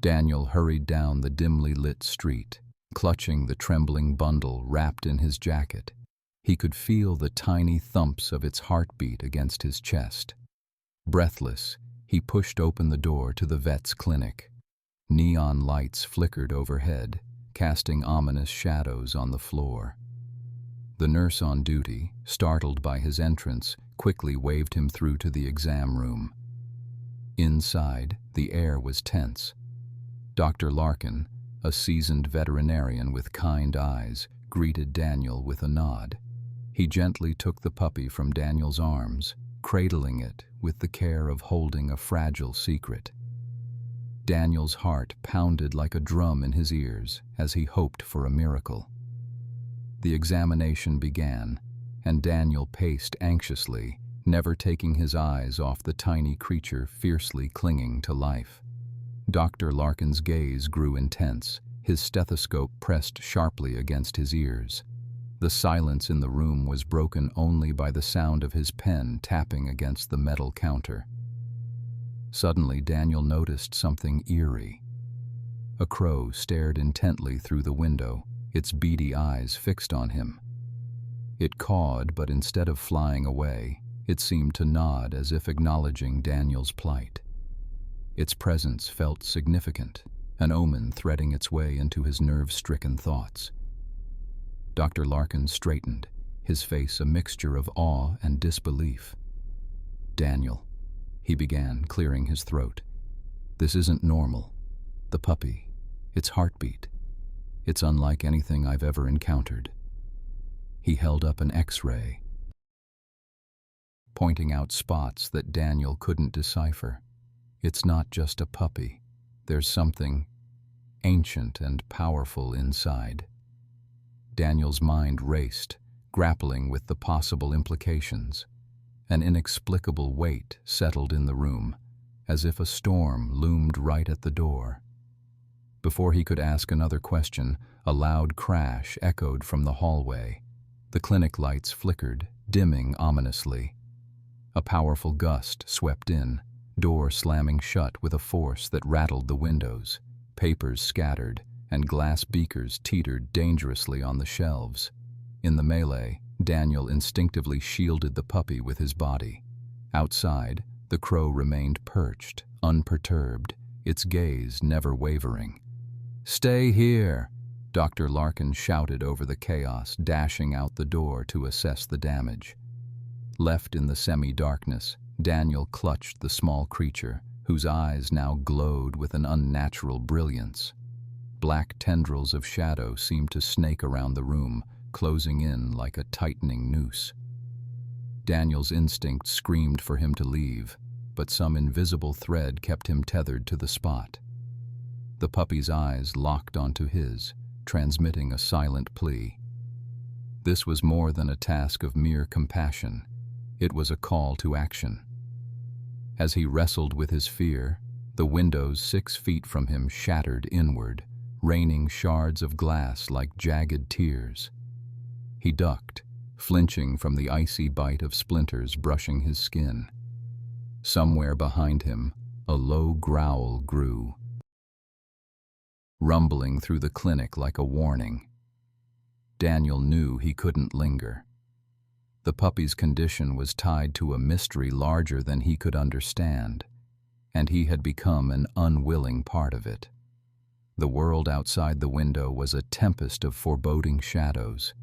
Daniel hurried down the dimly lit street, clutching the trembling bundle wrapped in his jacket. He could feel the tiny thumps of its heartbeat against his chest. Breathless, he pushed open the door to the vet's clinic. Neon lights flickered overhead, casting ominous shadows on the floor. The nurse on duty, startled by his entrance, quickly waved him through to the exam room. Inside, the air was tense. Dr. Larkin, a seasoned veterinarian with kind eyes, greeted Daniel with a nod. He gently took the puppy from Daniel's arms, cradling it with the care of holding a fragile secret. Daniel's heart pounded like a drum in his ears as he hoped for a miracle. The examination began, and Daniel paced anxiously, never taking his eyes off the tiny creature fiercely clinging to life. Dr. Larkin's gaze grew intense, his stethoscope pressed sharply against his ears. The silence in the room was broken only by the sound of his pen tapping against the metal counter. Suddenly, Daniel noticed something eerie. A crow stared intently through the window, its beady eyes fixed on him. It cawed, but instead of flying away, it seemed to nod as if acknowledging Daniel's plight. Its presence felt significant, an omen threading its way into his nerve-stricken thoughts. Dr. Larkin straightened, his face a mixture of awe and disbelief. "Daniel," he began, clearing his throat. "This isn't normal. The puppy, its heartbeat. It's unlike anything I've ever encountered." He held up an X-ray, pointing out spots that Daniel couldn't decipher. "It's not just a puppy. There's something ancient and powerful inside." Daniel's mind raced, grappling with the possible implications. An inexplicable weight settled in the room, as if a storm loomed right at the door. Before he could ask another question, a loud crash echoed from the hallway. The clinic lights flickered, dimming ominously. A powerful gust swept in, door slamming shut with a force that rattled the windows. Papers scattered, and glass beakers teetered dangerously on the shelves. In the melee, Daniel instinctively shielded the puppy with his body. Outside, the crow remained perched, unperturbed, its gaze never wavering. "Stay here!" Dr. Larkin shouted over the chaos, dashing out the door to assess the damage. Left in the semi-darkness, Daniel clutched the small creature, whose eyes now glowed with an unnatural brilliance. Black tendrils of shadow seemed to snake around the room, closing in like a tightening noose. Daniel's instinct screamed for him to leave, but some invisible thread kept him tethered to the spot. The puppy's eyes locked onto his, transmitting a silent plea. This was more than a task of mere compassion. It was a call to action. As he wrestled with his fear, the windows 6 feet from him shattered inward, raining shards of glass like jagged tears. He ducked, flinching from the icy bite of splinters brushing his skin. Somewhere behind him, a low growl grew, rumbling through the clinic like a warning. Daniel knew he couldn't linger. The puppy's condition was tied to a mystery larger than he could understand, and he had become an unwilling part of it. The world outside the window was a tempest of foreboding shadows,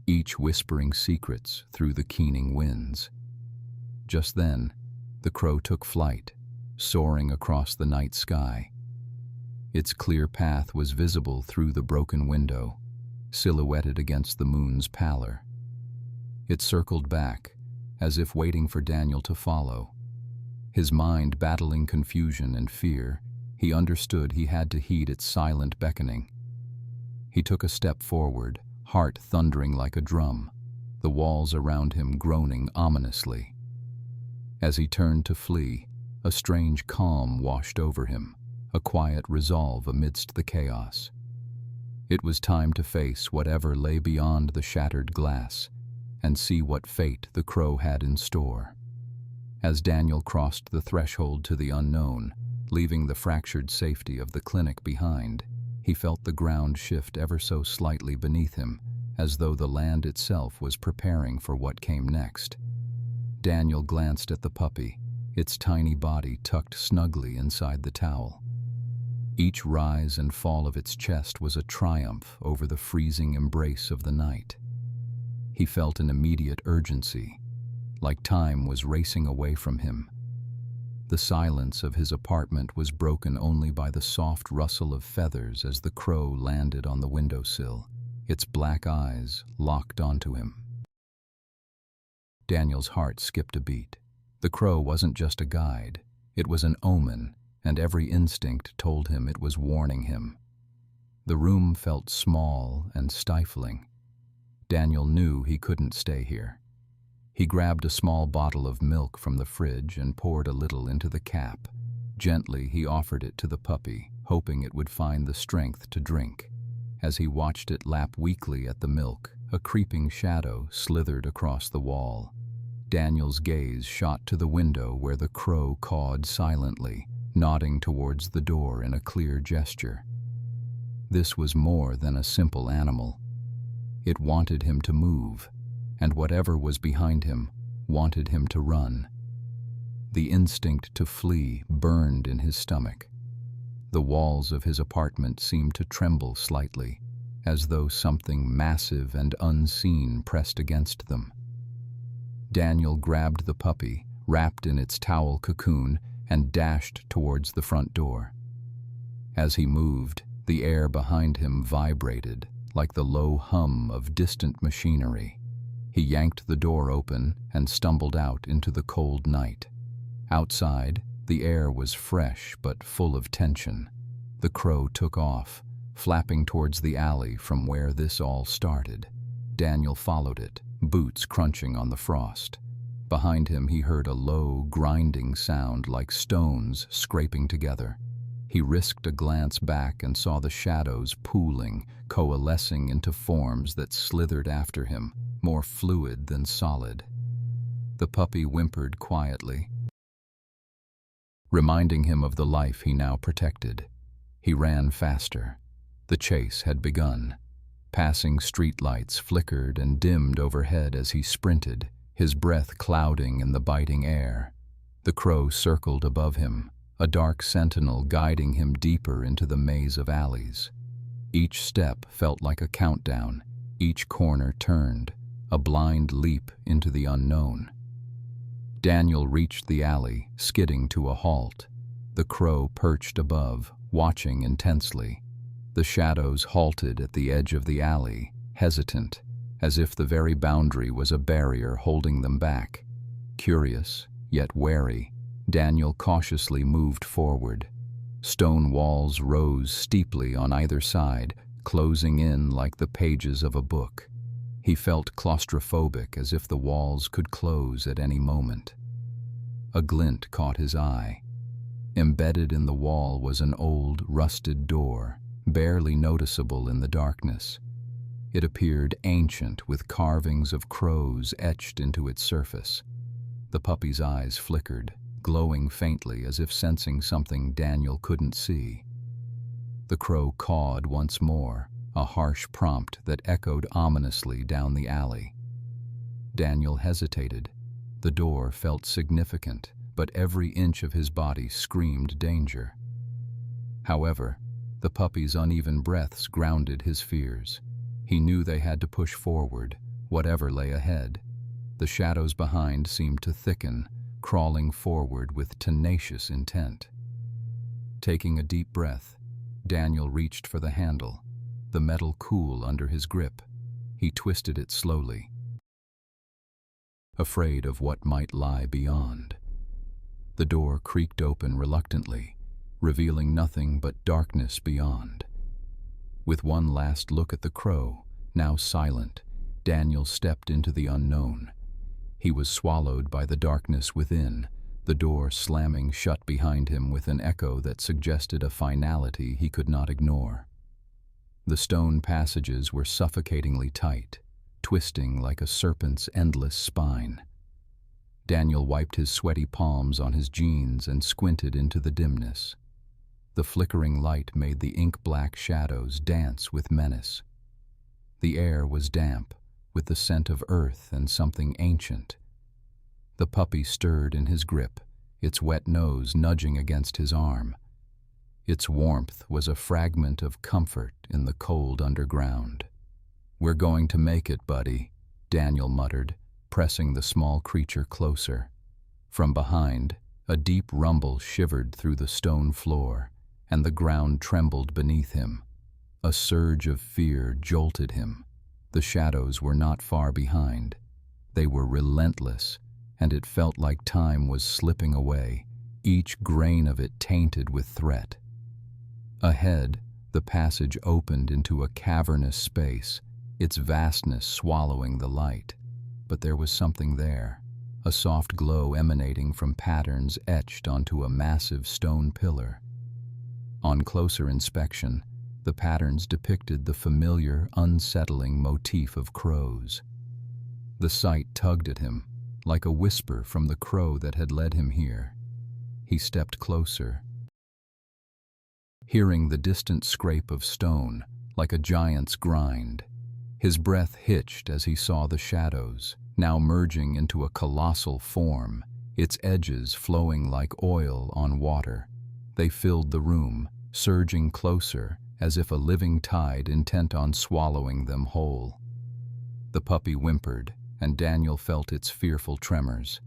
each whispering secrets through the keening winds. Just then, the crow took flight, soaring across the night sky. Its clear path was visible through the broken window, silhouetted against the moon's pallor. It circled back, as if waiting for Daniel to follow. His mind battling confusion and fear, he understood he had to heed its silent beckoning. He took a step forward, heart thundering like a drum, the walls around him groaning ominously. As he turned to flee, a strange calm washed over him, a quiet resolve amidst the chaos. It was time to face whatever lay beyond the shattered glass and see what fate the crow had in store. As Daniel crossed the threshold to the unknown, Leaving the fractured safety of the clinic behind, he felt the ground shift ever so slightly beneath him, as though the land itself was preparing for what came next. Daniel glanced at the puppy, its tiny body tucked snugly inside the towel. Each rise and fall of its chest was a triumph over the freezing embrace of the night. He felt an immediate urgency, like time was racing away from him. The silence of his apartment was broken only by the soft rustle of feathers as the crow landed on the windowsill, its black eyes locked onto him. Daniel's heart skipped a beat. The crow wasn't just a guide, it was an omen, and every instinct told him it was warning him. The room felt small and stifling. Daniel knew he couldn't stay here. He grabbed a small bottle of milk from the fridge and poured a little into the cap. Gently, he offered it to the puppy, hoping it would find the strength to drink. As he watched it lap weakly at the milk, a creeping shadow slithered across the wall. Daniel's gaze shot to the window where the crow cawed silently, nodding towards the door in a clear gesture. This was more than a simple animal. It wanted him to move, and whatever was behind him wanted him to run. The instinct to flee burned in his stomach. The walls of his apartment seemed to tremble slightly, as though something massive and unseen pressed against them. Daniel grabbed the puppy, wrapped in its towel cocoon, and dashed towards the front door. As he moved, the air behind him vibrated, like the low hum of distant machinery. He yanked the door open and stumbled out into the cold night. Outside, the air was fresh but full of tension. The crow took off, flapping towards the alley from where this all started. Daniel followed it, boots crunching on the frost. Behind him he heard a low, grinding sound like stones scraping together. He risked a glance back and saw the shadows pooling, coalescing into forms that slithered after him, more fluid than solid. The puppy whimpered quietly, reminding him of the life he now protected. He ran faster. The chase had begun. Passing streetlights flickered and dimmed overhead as he sprinted, his breath clouding in the biting air. The crow circled above him, a dark sentinel guiding him deeper into the maze of alleys. Each step felt like a countdown, each corner turned, a blind leap into the unknown. Daniel reached the alley, skidding to a halt. The crow perched above, watching intensely. The shadows halted at the edge of the alley, hesitant, as if the very boundary was a barrier holding them back. Curious, yet wary, Daniel cautiously moved forward. Stone walls rose steeply on either side, closing in like the pages of a book. He felt claustrophobic, as if the walls could close at any moment. A glint caught his eye. Embedded in the wall was an old, rusted door, barely noticeable in the darkness. It appeared ancient, with carvings of crows etched into its surface. The puppy's eyes flickered, glowing faintly as if sensing something Daniel couldn't see. The crow cawed once more, a harsh prompt that echoed ominously down the alley. Daniel hesitated. The door felt significant, but every inch of his body screamed danger. However, the puppy's uneven breaths grounded his fears. He knew they had to push forward, whatever lay ahead. The shadows behind seemed to thicken, crawling forward with tenacious intent. Taking a deep breath, Daniel reached for the handle, the metal cool under his grip. He twisted it slowly, afraid of what might lie beyond. The door creaked open reluctantly, revealing nothing but darkness beyond. With one last look at the crow, now silent, Daniel stepped into the unknown. He was swallowed by the darkness within, the door slamming shut behind him with an echo that suggested a finality he could not ignore. The stone passages were suffocatingly tight, twisting like a serpent's endless spine. Daniel wiped his sweaty palms on his jeans and squinted into the dimness. The flickering light made the ink-black shadows dance with menace. The air was damp, with the scent of earth and something ancient. The puppy stirred in his grip, its wet nose nudging against his arm. Its warmth was a fragment of comfort in the cold underground. "We're going to make it, buddy," Daniel muttered, pressing the small creature closer. From behind, a deep rumble shivered through the stone floor, and the ground trembled beneath him. A surge of fear jolted him. The shadows were not far behind. They were relentless, and it felt like time was slipping away, each grain of it tainted with threat. Ahead, the passage opened into a cavernous space, its vastness swallowing the light. But there was something there, a soft glow emanating from patterns etched onto a massive stone pillar. On closer inspection, the patterns depicted the familiar, unsettling motif of crows. The sight tugged at him, like a whisper from the crow that had led him here. He stepped closer, hearing the distant scrape of stone, like a giant's grind. His breath hitched as he saw the shadows, now merging into a colossal form, its edges flowing like oil on water. They filled the room, surging closer, as if a living tide intent on swallowing them whole. The puppy whimpered, and Daniel felt its fearful tremors.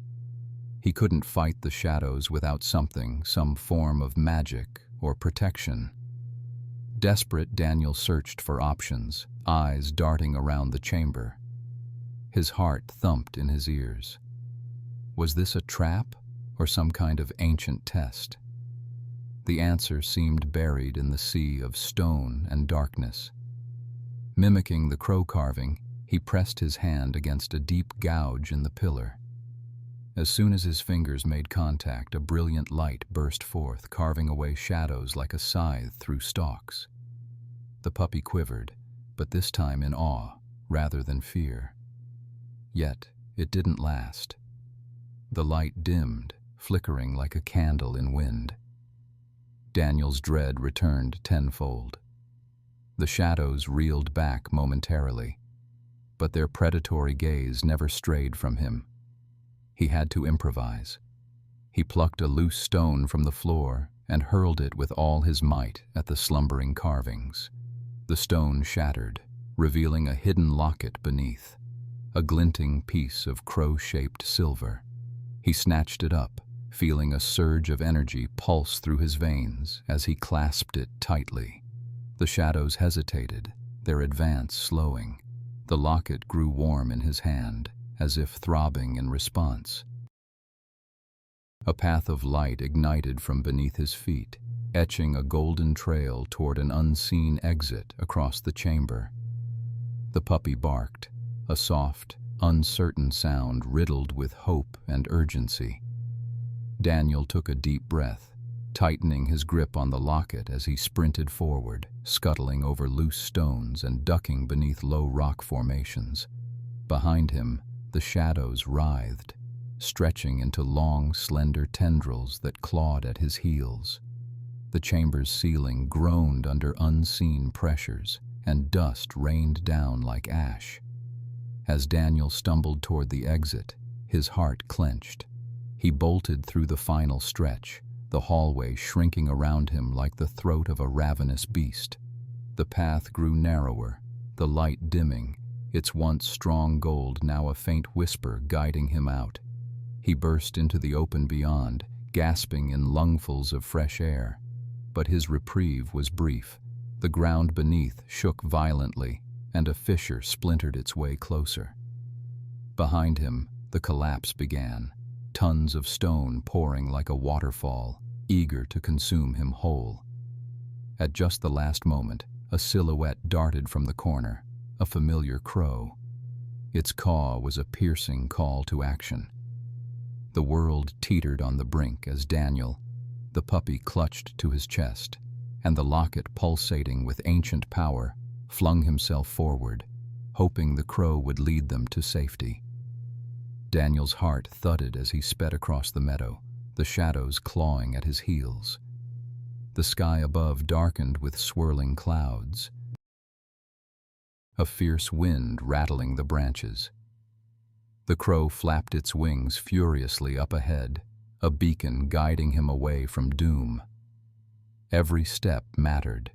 He couldn't fight the shadows without something, some form of magic or protection. Desperate, Daniel searched for options, eyes darting around the chamber. His heart thumped in his ears. Was this a trap or some kind of ancient test? The answer seemed buried in the sea of stone and darkness. Mimicking the crow carving, he pressed his hand against a deep gouge in the pillar. As soon as his fingers made contact, a brilliant light burst forth, carving away shadows like a scythe through stalks. The puppy quivered, but this time in awe rather than fear. Yet it didn't last. The light dimmed, flickering like a candle in wind. Daniel's dread returned tenfold. The shadows reeled back momentarily, but their predatory gaze never strayed from him. He had to improvise. He plucked a loose stone from the floor and hurled it with all his might at the slumbering carvings. The stone shattered, revealing a hidden locket beneath, a glinting piece of crow-shaped silver. He snatched it up, feeling a surge of energy pulse through his veins as he clasped it tightly. The shadows hesitated, their advance slowing. The locket grew warm in his hand, as if throbbing in response. A path of light ignited from beneath his feet, etching a golden trail toward an unseen exit across the chamber. The puppy barked, a soft, uncertain sound riddled with hope and urgency. Daniel took a deep breath, tightening his grip on the locket as he sprinted forward, scuttling over loose stones and ducking beneath low rock formations. Behind him, the shadows writhed, stretching into long, slender tendrils that clawed at his heels. The chamber's ceiling groaned under unseen pressures, and dust rained down like ash. As Daniel stumbled toward the exit, his heart clenched. He bolted through the final stretch, the hallway shrinking around him like the throat of a ravenous beast. The path grew narrower, the light dimming, its once strong gold now a faint whisper guiding him out. He burst into the open beyond, gasping in lungfuls of fresh air. But his reprieve was brief. The ground beneath shook violently, and a fissure splintered its way closer. Behind him, the collapse began, tons of stone pouring like a waterfall, eager to consume him whole. At just the last moment, a silhouette darted from the corner, a familiar crow. Its caw was a piercing call to action. The world teetered on the brink as Daniel, the puppy, clutched to his chest, and the locket pulsating with ancient power, flung himself forward, hoping the crow would lead them to safety. Daniel's heart thudded as he sped across the meadow, the shadows clawing at his heels. The sky above darkened with swirling clouds, a fierce wind rattling the branches. The crow flapped its wings furiously up ahead, a beacon guiding him away from doom. Every step mattered.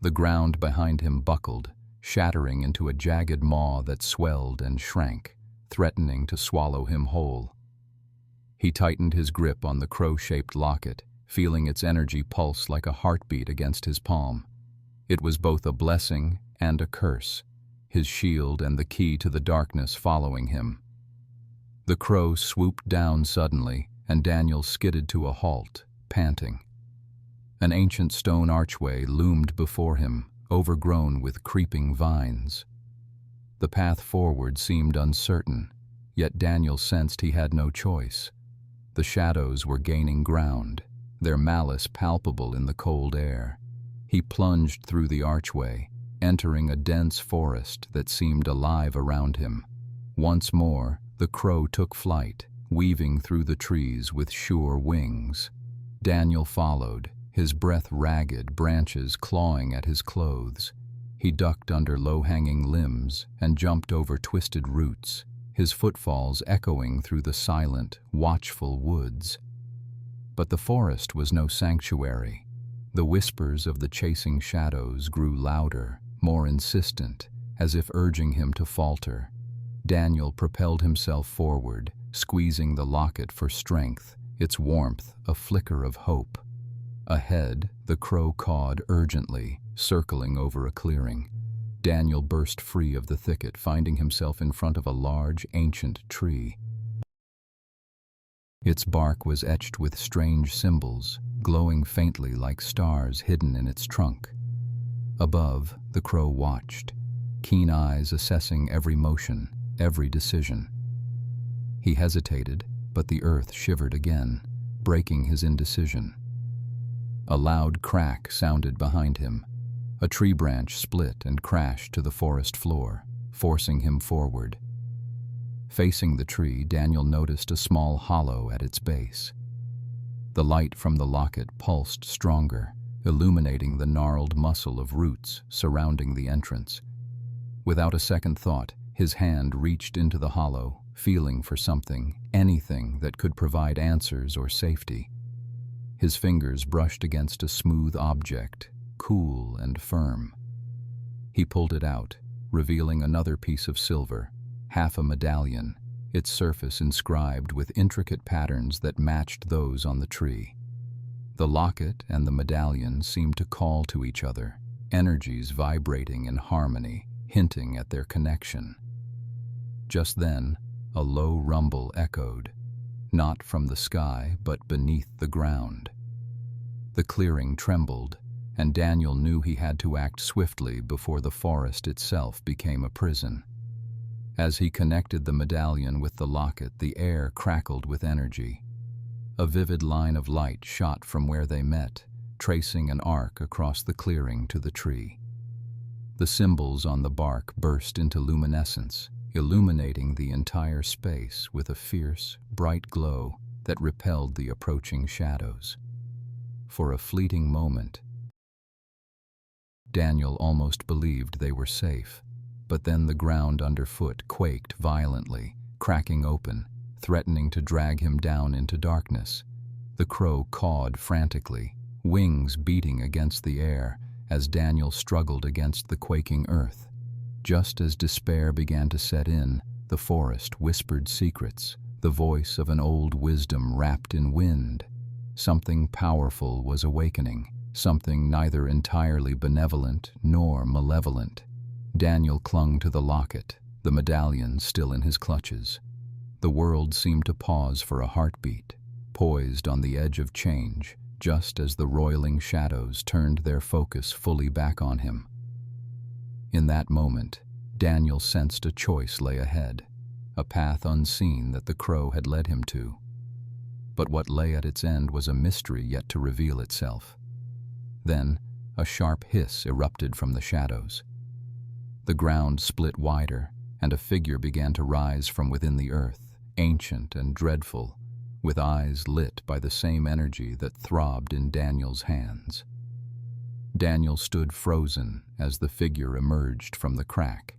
The ground behind him buckled, shattering into a jagged maw that swelled and shrank, threatening to swallow him whole. He tightened his grip on the crow-shaped locket, feeling its energy pulse like a heartbeat against his palm. It was both a blessing and a curse, his shield and the key to the darkness following him. The crow swooped down suddenly, and Daniel skidded to a halt, panting. An ancient stone archway loomed before him, overgrown with creeping vines. The path forward seemed uncertain, yet Daniel sensed he had no choice. The shadows were gaining ground, their malice palpable in the cold air. He plunged through the archway, entering a dense forest that seemed alive around him. Once more, the crow took flight, weaving through the trees with sure wings. Daniel followed, his breath ragged, branches clawing at his clothes. He ducked under low-hanging limbs and jumped over twisted roots, his footfalls echoing through the silent, watchful woods. But the forest was no sanctuary. The whispers of the chasing shadows grew louder, more insistent, as if urging him to falter. Daniel propelled himself forward, squeezing the locket for strength, its warmth a flicker of hope. Ahead, the crow cawed urgently, circling over a clearing. Daniel burst free of the thicket, finding himself in front of a large, ancient tree. Its bark was etched with strange symbols, glowing faintly like stars hidden in its trunk. Above, the crow watched, keen eyes assessing every motion, every decision. He hesitated, but the earth shivered again, breaking his indecision. A loud crack sounded behind him. A tree branch split and crashed to the forest floor, forcing him forward. Facing the tree, Daniel noticed a small hollow at its base. The light from the locket pulsed stronger, illuminating the gnarled muscle of roots surrounding the entrance. Without a second thought, his hand reached into the hollow, feeling for something, anything that could provide answers or safety. His fingers brushed against a smooth object, cool and firm. He pulled it out, revealing another piece of silver, half a medallion, its surface inscribed with intricate patterns that matched those on the tree. The locket and the medallion seemed to call to each other, energies vibrating in harmony, hinting at their connection. Just then, a low rumble echoed, not from the sky but beneath the ground. The clearing trembled, and Daniel knew he had to act swiftly before the forest itself became a prison. As he connected the medallion with the locket, the air crackled with energy. A vivid line of light shot from where they met, tracing an arc across the clearing to the tree. The symbols on the bark burst into luminescence, illuminating the entire space with a fierce, bright glow that repelled the approaching shadows. For a fleeting moment, Daniel almost believed they were safe, but then the ground underfoot quaked violently, cracking open, threatening to drag him down into darkness. The crow cawed frantically, wings beating against the air as Daniel struggled against the quaking earth. Just as despair began to set in, the forest whispered secrets, the voice of an old wisdom wrapped in wind. Something powerful was awakening, something neither entirely benevolent nor malevolent. Daniel clung to the locket, the medallion still in his clutches. The world seemed to pause for a heartbeat, poised on the edge of change, just as the roiling shadows turned their focus fully back on him. In that moment, Daniel sensed a choice lay ahead, a path unseen that the crow had led him to. But what lay at its end was a mystery yet to reveal itself. Then, a sharp hiss erupted from the shadows. The ground split wider, and a figure began to rise from within the earth, ancient and dreadful, with eyes lit by the same energy that throbbed in Daniel's hands. Daniel stood frozen as the figure emerged from the crack.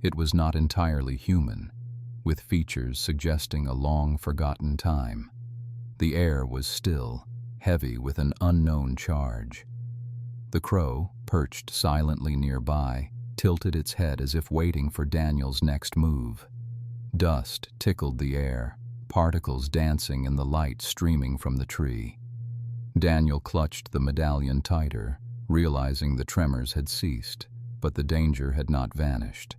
It was not entirely human, with features suggesting a long-forgotten time. The air was still, heavy with an unknown charge. The crow, perched silently nearby, tilted its head as if waiting for Daniel's next move. Dust tickled the air, particles dancing in the light streaming from the tree. Daniel clutched the medallion tighter, realizing the tremors had ceased, but the danger had not vanished.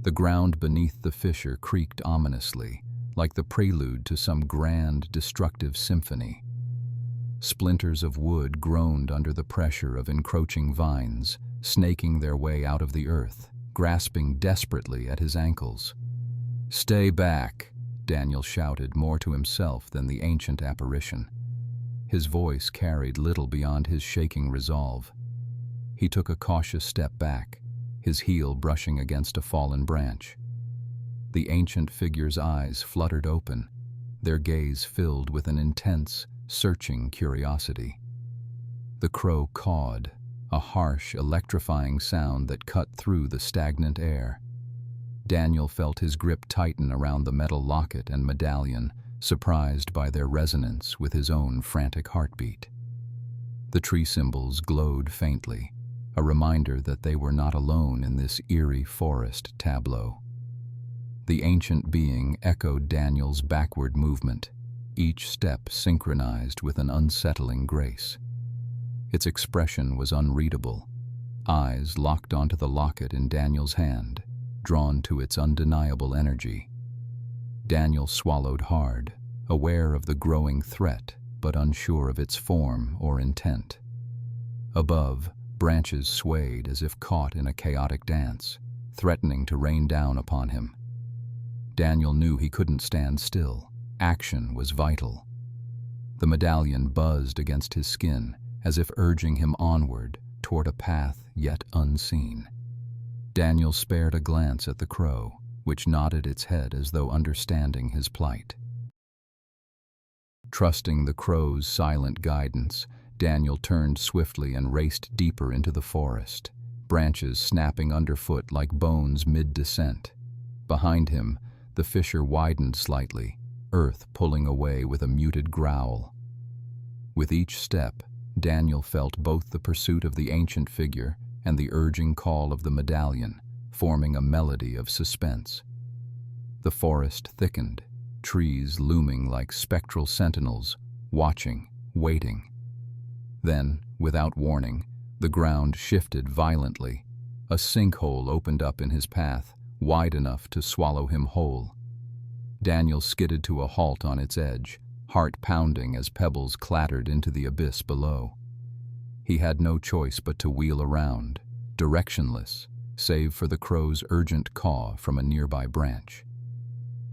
The ground beneath the fissure creaked ominously, like the prelude to some grand, destructive symphony. Splinters of wood groaned under the pressure of encroaching vines, snaking their way out of the earth, grasping desperately at his ankles. "Stay back," Daniel shouted, more to himself than the ancient apparition. His voice carried little beyond his shaking resolve. He took a cautious step back, his heel brushing against a fallen branch. The ancient figure's eyes fluttered open, their gaze filled with an intense, searching curiosity. The crow cawed, a harsh, electrifying sound that cut through the stagnant air. Daniel felt his grip tighten around the metal locket and medallion, surprised by their resonance with his own frantic heartbeat. The tree symbols glowed faintly, a reminder that they were not alone in this eerie forest tableau. The ancient being echoed Daniel's backward movement, each step synchronized with an unsettling grace. Its expression was unreadable, eyes locked onto the locket in Daniel's hand, drawn to its undeniable energy. Daniel swallowed hard, aware of the growing threat, but unsure of its form or intent. Above, branches swayed as if caught in a chaotic dance, threatening to rain down upon him. Daniel knew he couldn't stand still. Action was vital. The medallion buzzed against his skin, as if urging him onward, toward a path yet unseen. Daniel spared a glance at the crow, which nodded its head as though understanding his plight. Trusting the crow's silent guidance, Daniel turned swiftly and raced deeper into the forest, branches snapping underfoot like bones mid-descent. Behind him, the fissure widened slightly, earth pulling away with a muted growl. With each step, Daniel felt both the pursuit of the ancient figure and the urging call of the medallion, forming a melody of suspense. The forest thickened, trees looming like spectral sentinels, watching, waiting. Then, without warning, the ground shifted violently. A sinkhole opened up in his path, wide enough to swallow him whole. Daniel skidded to a halt on its edge, heart pounding as pebbles clattered into the abyss below. He had no choice but to wheel around, directionless, save for the crow's urgent caw from a nearby branch.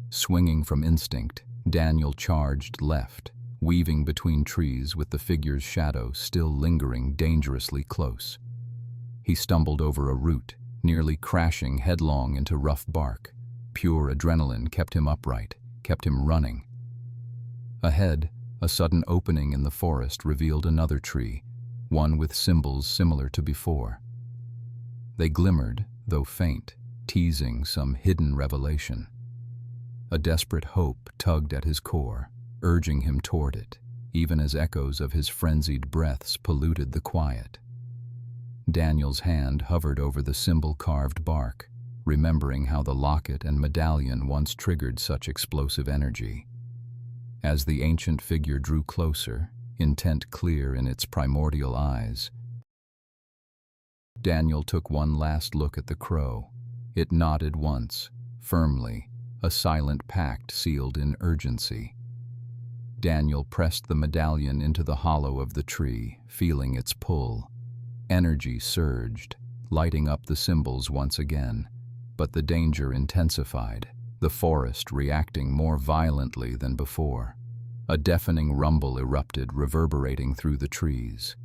Swinging from instinct, Daniel charged left, weaving between trees with the figure's shadow still lingering dangerously close. He stumbled over a root, nearly crashing headlong into rough bark. Pure adrenaline kept him upright, kept him running. Ahead, a sudden opening in the forest revealed another tree, one with symbols similar to before. They glimmered, though faint, teasing some hidden revelation. A desperate hope tugged at his core, urging him toward it, even as echoes of his frenzied breaths polluted the quiet. Daniel's hand hovered over the symbol-carved bark, remembering how the locket and medallion once triggered such explosive energy. As the ancient figure drew closer, intent clear in its primordial eyes, Daniel took one last look at the crow. It nodded once, firmly, a silent pact sealed in urgency. Daniel pressed the medallion into the hollow of the tree, feeling its pull. Energy surged, lighting up the symbols once again, but the danger intensified, the forest reacting more violently than before. A deafening rumble erupted, reverberating through the trees.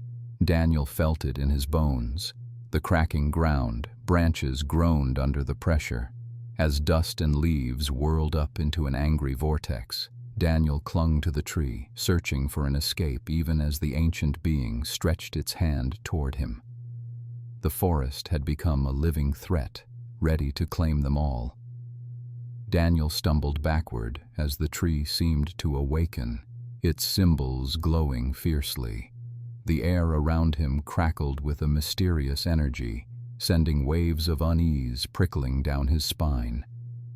Daniel felt it in his bones. The cracking ground, branches groaned under the pressure, As dust and leaves whirled up into an angry vortex, Daniel clung to the tree, searching for an escape even as the ancient being stretched its hand toward him. The forest had become a living threat, ready to claim them all. Daniel stumbled backward as the tree seemed to awaken, its symbols glowing fiercely. The air around him crackled with a mysterious energy, sending waves of unease prickling down his spine.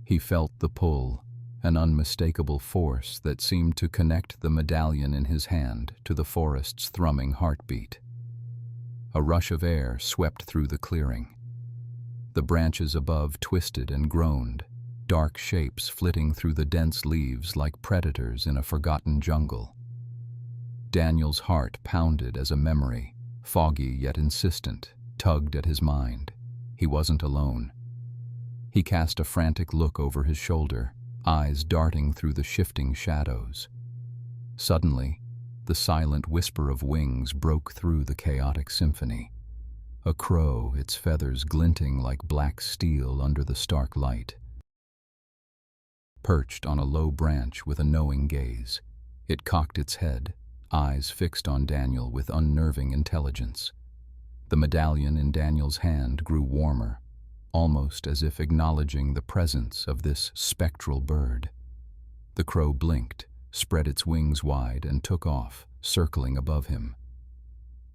He felt the pull, an unmistakable force that seemed to connect the medallion in his hand to the forest's thrumming heartbeat. A rush of air swept through the clearing. The branches above twisted and groaned, dark shapes flitting through the dense leaves like predators in a forgotten jungle. Daniel's heart pounded as a memory, foggy yet insistent, tugged at his mind. He wasn't alone. He cast a frantic look over his shoulder, eyes darting through the shifting shadows. Suddenly, the silent whisper of wings broke through the chaotic symphony. A crow, its feathers glinting like black steel under the stark light. Perched on a low branch with a knowing gaze, it cocked its head, eyes fixed on Daniel with unnerving intelligence. The medallion in Daniel's hand grew warmer, almost as if acknowledging the presence of this spectral bird. The crow blinked, spread its wings wide, and took off, circling above him.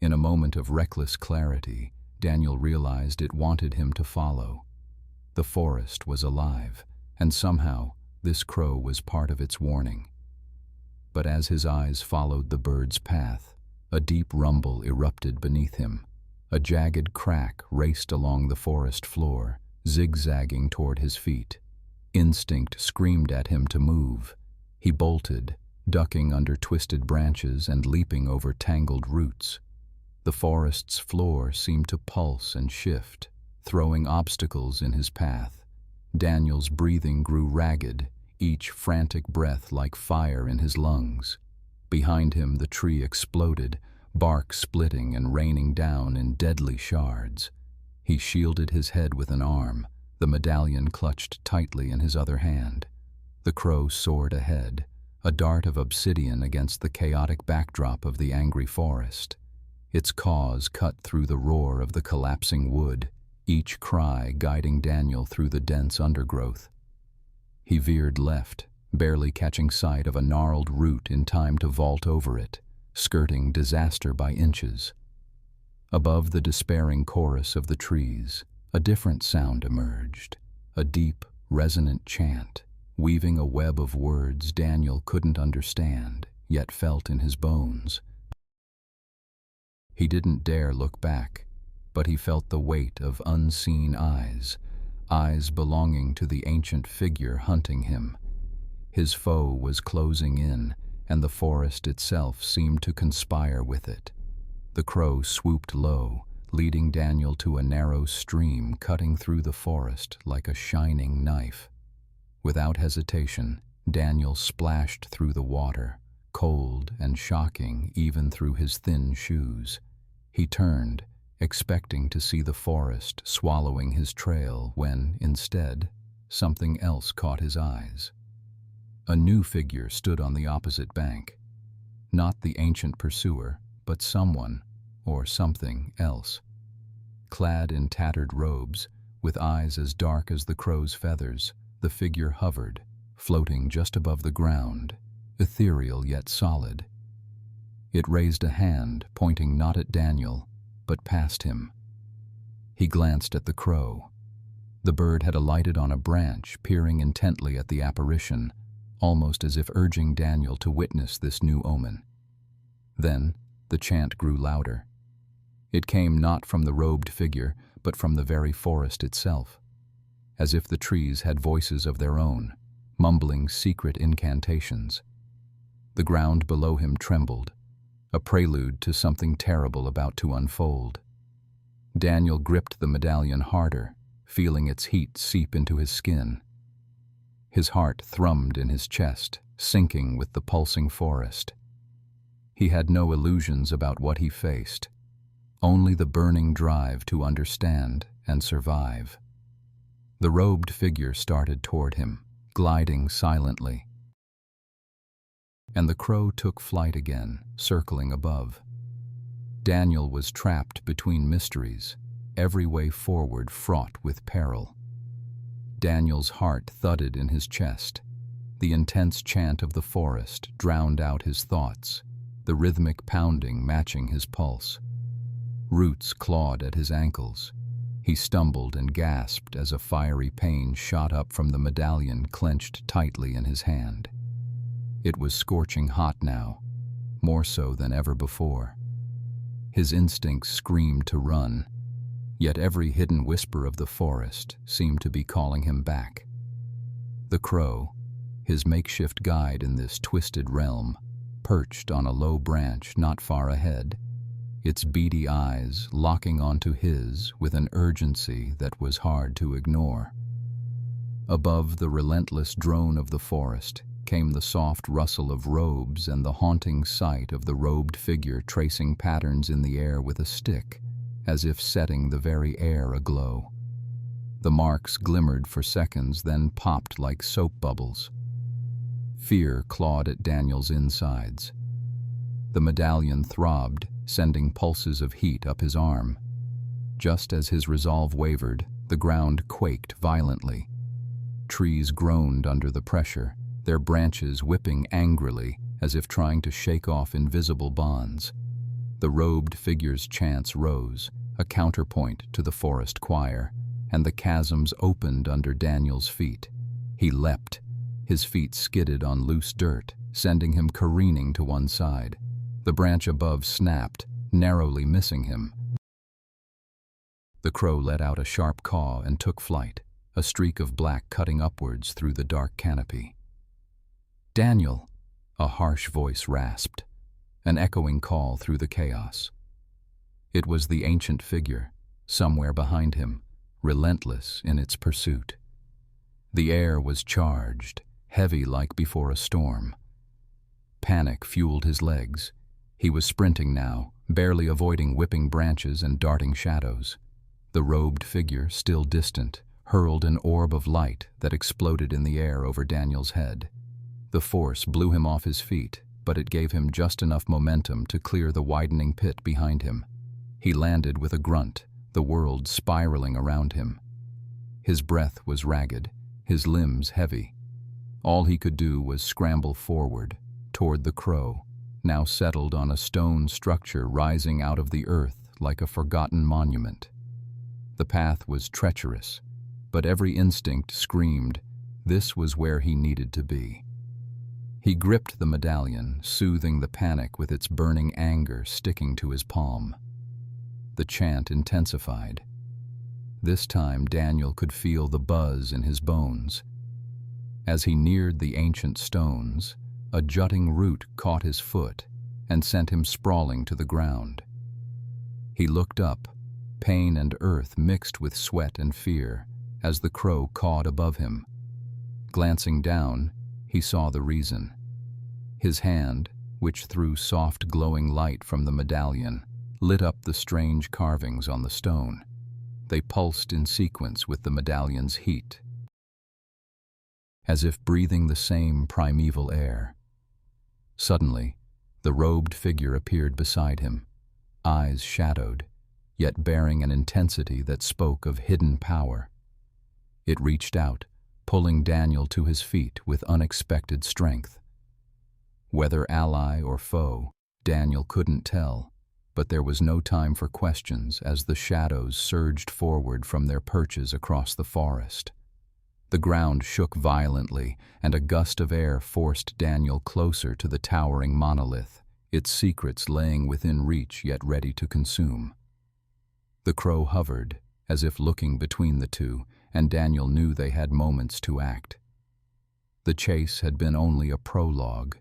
In a moment of reckless clarity, Daniel realized it wanted him to follow. The forest was alive, and somehow this crow was part of its warning. But as his eyes followed the bird's path, a deep rumble erupted beneath him. A jagged crack raced along the forest floor, zigzagging toward his feet. Instinct screamed at him to move. He bolted, ducking under twisted branches and leaping over tangled roots. The forest's floor seemed to pulse and shift, throwing obstacles in his path. Daniel's breathing grew ragged, each frantic breath like fire in his lungs. Behind him the tree exploded, bark splitting and raining down in deadly shards. He shielded his head with an arm, the medallion clutched tightly in his other hand. The crow soared ahead, a dart of obsidian against the chaotic backdrop of the angry forest. Its caws cut through the roar of the collapsing wood, each cry guiding Daniel through the dense undergrowth. He veered left, barely catching sight of a gnarled root in time to vault over it, skirting disaster by inches. Above the despairing chorus of the trees, a different sound emerged, a deep, resonant chant, weaving a web of words Daniel couldn't understand, yet felt in his bones. He didn't dare look back, but he felt the weight of unseen eyes, eyes belonging to the ancient figure hunting him. His foe was closing in, and the forest itself seemed to conspire with it. The crow swooped low, leading Daniel to a narrow stream cutting through the forest like a shining knife. Without hesitation, Daniel splashed through the water, cold and shocking even through his thin shoes. He turned, expecting to see the forest swallowing his trail when, instead, something else caught his eyes. A new figure stood on the opposite bank. Not the ancient pursuer, but someone, or something else. Clad in tattered robes, with eyes as dark as the crow's feathers, the figure hovered, floating just above the ground, ethereal yet solid. It raised a hand, pointing not at Daniel, but past him. He glanced at the crow. The bird had alighted on a branch, peering intently at the apparition, almost as if urging Daniel to witness this new omen. Then, the chant grew louder. It came not from the robed figure, but from the very forest itself, as if the trees had voices of their own, mumbling secret incantations. The ground below him trembled, a prelude to something terrible about to unfold. Daniel gripped the medallion harder, feeling its heat seep into his skin. His heart thrummed in his chest, syncing with the pulsing forest. He had no illusions about what he faced, only the burning drive to understand and survive. The robed figure started toward him, gliding silently. And the crow took flight again, circling above. Daniel was trapped between mysteries, every way forward fraught with peril. Daniel's heart thudded in his chest. The intense chant of the forest drowned out his thoughts, the rhythmic pounding matching his pulse. Roots clawed at his ankles. He stumbled and gasped as a fiery pain shot up from the medallion clenched tightly in his hand. It was scorching hot now, more so than ever before. His instincts screamed to run, yet every hidden whisper of the forest seemed to be calling him back. The crow, his makeshift guide in this twisted realm, perched on a low branch not far ahead, its beady eyes locking onto his with an urgency that was hard to ignore. Above the relentless drone of the forest came the soft rustle of robes and the haunting sight of the robed figure tracing patterns in the air with a stick, as if setting the very air aglow. The marks glimmered for seconds, then popped like soap bubbles. Fear clawed at Daniel's insides. The medallion throbbed, sending pulses of heat up his arm. Just as his resolve wavered, the ground quaked violently. Trees groaned under the pressure, their branches whipping angrily as if trying to shake off invisible bonds. The robed figure's chants rose, a counterpoint to the forest choir, and the chasms opened under Daniel's feet. He leapt. His feet skidded on loose dirt, sending him careening to one side. The branch above snapped, narrowly missing him. The crow let out a sharp caw and took flight, a streak of black cutting upwards through the dark canopy. "Daniel!" a harsh voice rasped, an echoing call through the chaos. It was the ancient figure, somewhere behind him, relentless in its pursuit. The air was charged, heavy like before a storm. Panic fueled his legs. He was sprinting now, barely avoiding whipping branches and darting shadows. The robed figure, still distant, hurled an orb of light that exploded in the air over Daniel's head. The force blew him off his feet, but it gave him just enough momentum to clear the widening pit behind him. He landed with a grunt, the world spiraling around him. His breath was ragged, his limbs heavy. All he could do was scramble forward, toward the crow, now settled on a stone structure rising out of the earth like a forgotten monument. The path was treacherous, but every instinct screamed this was where he needed to be. He gripped the medallion, soothing the panic with its burning anger sticking to his palm. The chant intensified. This time Daniel could feel the buzz in his bones. As he neared the ancient stones, a jutting root caught his foot and sent him sprawling to the ground. He looked up, pain and earth mixed with sweat and fear, as the crow cawed above him. Glancing down, he saw the reason. His hand, which threw soft glowing light from the medallion, lit up the strange carvings on the stone. They pulsed in sequence with the medallion's heat, as if breathing the same primeval air. Suddenly, the robed figure appeared beside him, eyes shadowed, yet bearing an intensity that spoke of hidden power. It reached out, pulling Daniel to his feet with unexpected strength. Whether ally or foe, Daniel couldn't tell, but there was no time for questions as the shadows surged forward from their perches across the forest. The ground shook violently, and a gust of air forced Daniel closer to the towering monolith, its secrets laying within reach yet ready to consume. The crow hovered, as if looking between the two, and Daniel knew they had moments to act. The chase had been only a prologue,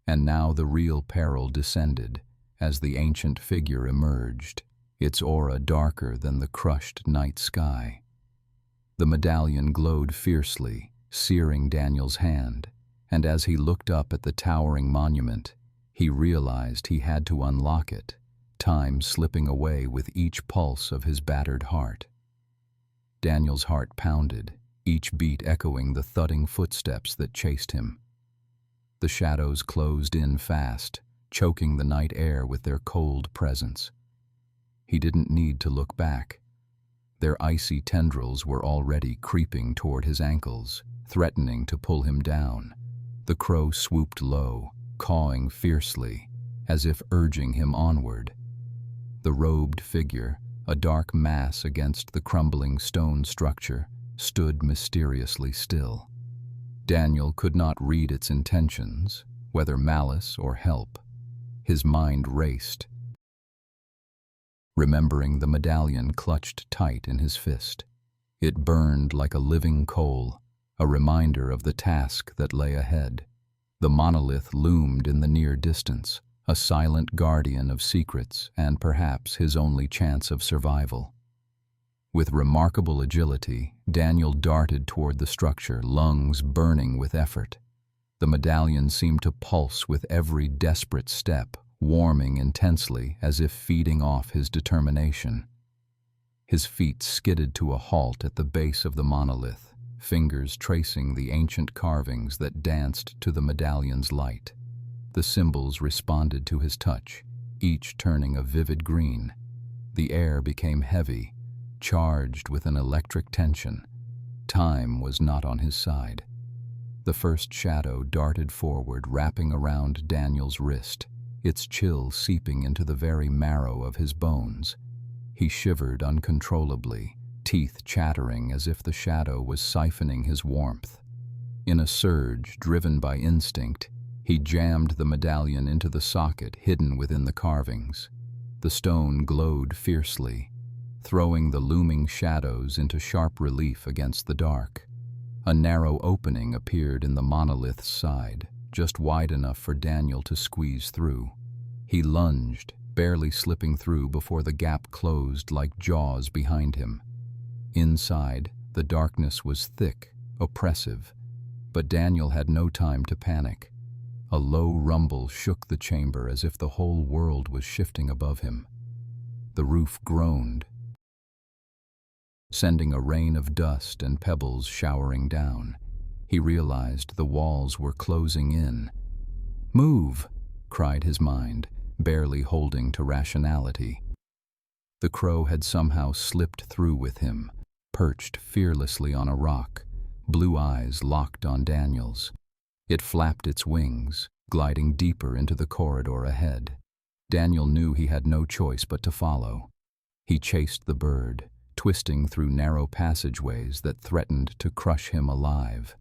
and now the real peril descended as the ancient figure emerged, its aura darker than the crushed night sky. The medallion glowed fiercely, searing Daniel's hand, and as he looked up at the towering monument, he realized he had to unlock it, time slipping away with each pulse of his battered heart. Daniel's heart pounded, each beat echoing the thudding footsteps that chased him. The shadows closed in fast, choking the night air with their cold presence. He didn't need to look back. Their icy tendrils were already creeping toward his ankles, threatening to pull him down. The crow swooped low, cawing fiercely, as if urging him onward. The robed figure, a dark mass against the crumbling stone structure, stood mysteriously still. Daniel could not read its intentions, whether malice or help. His mind raced, remembering the medallion clutched tight in his fist. It burned like a living coal, a reminder of the task that lay ahead. The monolith loomed in the near distance, a silent guardian of secrets and perhaps his only chance of survival. With remarkable agility, Daniel darted toward the structure, lungs burning with effort. The medallion seemed to pulse with every desperate step, warming intensely as if feeding off his determination. His feet skidded to a halt at the base of the monolith, fingers tracing the ancient carvings that danced to the medallion's light. The symbols responded to his touch, each turning a vivid green. The air became heavy, charged with an electric tension. Time was not on his side. The first shadow darted forward, wrapping around Daniel's wrist, its chill seeping into the very marrow of his bones. He shivered uncontrollably, teeth chattering as if the shadow was siphoning his warmth. In a surge driven by instinct, he jammed the medallion into the socket hidden within the carvings. The stone glowed fiercely, throwing the looming shadows into sharp relief against the dark. A narrow opening appeared in the monolith's side, just wide enough for Daniel to squeeze through. He lunged, barely slipping through before the gap closed like jaws behind him. Inside, the darkness was thick, oppressive, but Daniel had no time to panic. A low rumble shook the chamber as if the whole world was shifting above him. The roof groaned, sending a rain of dust and pebbles showering down. He realized the walls were closing in. "Move!" cried his mind, barely holding to rationality. The crow had somehow slipped through with him, perched fearlessly on a rock, blue eyes locked on Daniel's. It flapped its wings, gliding deeper into the corridor ahead. Daniel knew he had no choice but to follow. He chased the bird, twisting through narrow passageways that threatened to crush him alive.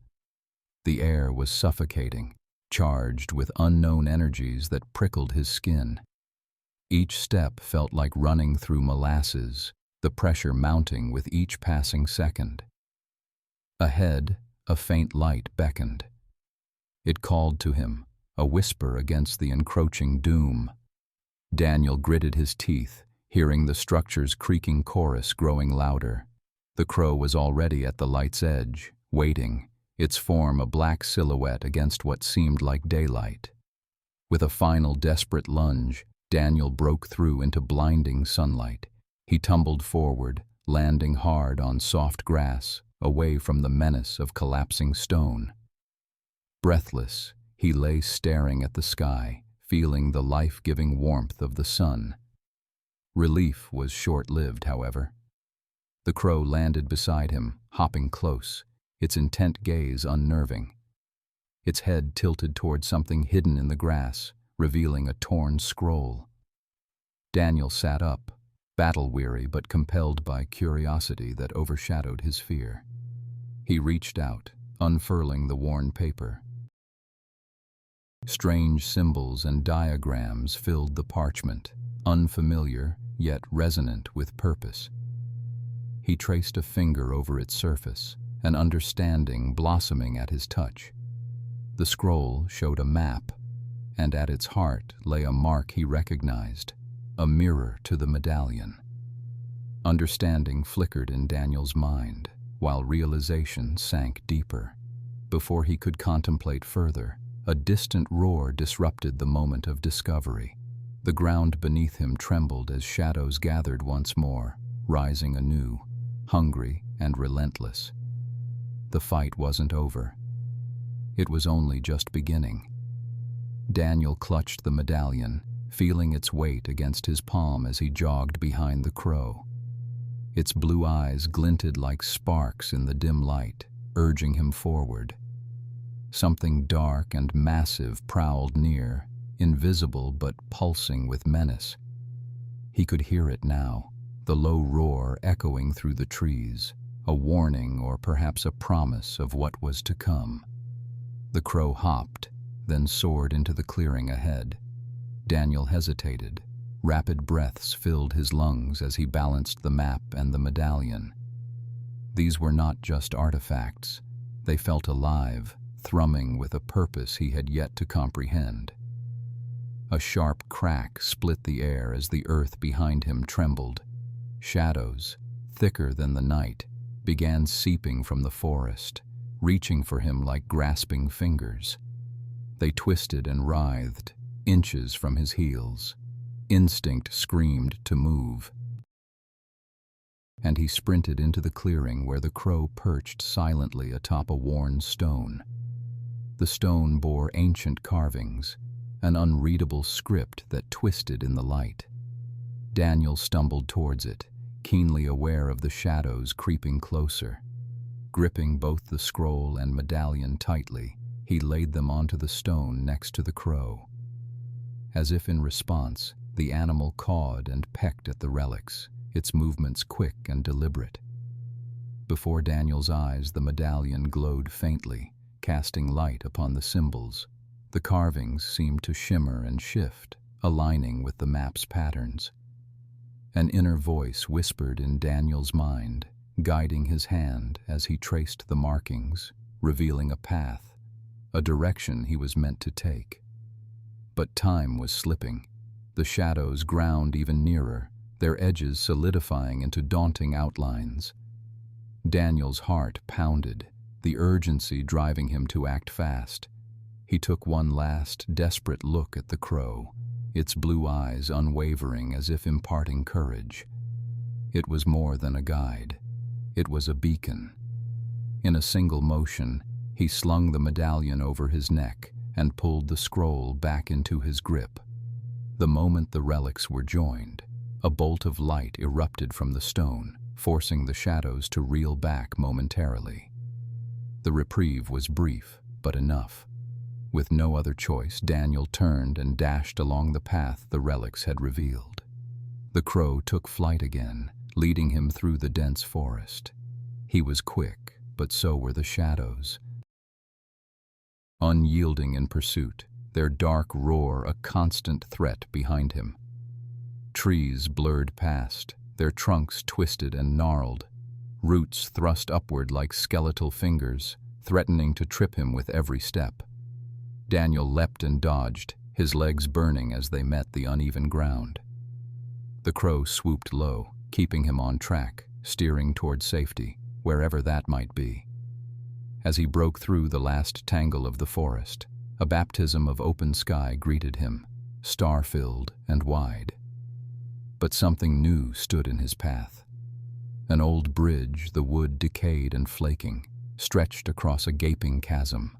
The air was suffocating, charged with unknown energies that prickled his skin. Each step felt like running through molasses, the pressure mounting with each passing second. Ahead, a faint light beckoned. It called to him, a whisper against the encroaching doom. Daniel gritted his teeth, hearing the structure's creaking chorus growing louder. The crow was already at the light's edge, waiting, its form a black silhouette against what seemed like daylight. With a final desperate lunge, Daniel broke through into blinding sunlight. He tumbled forward, landing hard on soft grass, away from the menace of collapsing stone. Breathless, he lay staring at the sky, feeling the life-giving warmth of the sun. Relief was short-lived, however. The crow landed beside him, hopping close, its intent gaze unnerving. Its head tilted toward something hidden in the grass, revealing a torn scroll. Daniel sat up, battle-weary but compelled by curiosity that overshadowed his fear. He reached out, unfurling the worn paper. Strange symbols and diagrams filled the parchment, unfamiliar yet resonant with purpose. He traced a finger over its surface, an understanding blossoming at his touch. The scroll showed a map, and at its heart lay a mark he recognized, a mirror to the medallion. Understanding flickered in Daniel's mind, while realization sank deeper. Before he could contemplate further, a distant roar disrupted the moment of discovery. The ground beneath him trembled as shadows gathered once more, rising anew, hungry and relentless. the fight wasn't over. It was only just beginning. Daniel clutched the medallion, feeling its weight against his palm as he jogged behind the crow. Its blue eyes glinted like sparks in the dim light, urging him forward. Something dark and massive prowled near, invisible but pulsing with menace. He could hear it now, the low roar echoing through the trees, a warning or perhaps a promise of what was to come. The crow hopped, then soared into the clearing ahead. Daniel hesitated. Rapid breaths filled his lungs as he balanced the map and the medallion. These were not just artifacts. They felt alive, thrumming with a purpose he had yet to comprehend. A sharp crack split the air as the earth behind him trembled. Shadows, thicker than the night, began seeping from the forest, reaching for him like grasping fingers. They twisted and writhed, inches from his heels. Instinct screamed to move. And he sprinted into the clearing where the crow perched silently atop a worn stone. The stone bore ancient carvings, an unreadable script that twisted in the light. Daniel stumbled towards it, keenly aware of the shadows creeping closer. Gripping both the scroll and medallion tightly, he laid them onto the stone next to the crow. As if in response, the animal cawed and pecked at the relics, its movements quick and deliberate. Before Daniel's eyes, the medallion glowed faintly, casting light upon the symbols. The carvings seemed to shimmer and shift, aligning with the map's patterns. An inner voice whispered in Daniel's mind, guiding his hand as he traced the markings, revealing a path, a direction he was meant to take. But time was slipping. The shadows ground even nearer, their edges solidifying into daunting outlines. Daniel's heart pounded, the urgency driving him to act fast. He took one last, desperate look at the crow, its blue eyes unwavering as if imparting courage. It was more than a guide. It was a beacon. In a single motion, he slung the medallion over his neck and pulled the scroll back into his grip. The moment the relics were joined, a bolt of light erupted from the stone, forcing the shadows to reel back momentarily. The reprieve was brief, but enough. With no other choice, Daniel turned and dashed along the path the relics had revealed. The crow took flight again, leading him through the dense forest. He was quick, but so were the shadows. Unyielding in pursuit, their dark roar a constant threat behind him. Trees blurred past, their trunks twisted and gnarled, roots thrust upward like skeletal fingers, threatening to trip him with every step. Daniel leapt and dodged, his legs burning as they met the uneven ground. The crow swooped low, keeping him on track, steering toward safety, wherever that might be. As he broke through the last tangle of the forest, a baptism of open sky greeted him, star-filled and wide. But something new stood in his path. An old bridge, the wood decayed and flaking, stretched across a gaping chasm.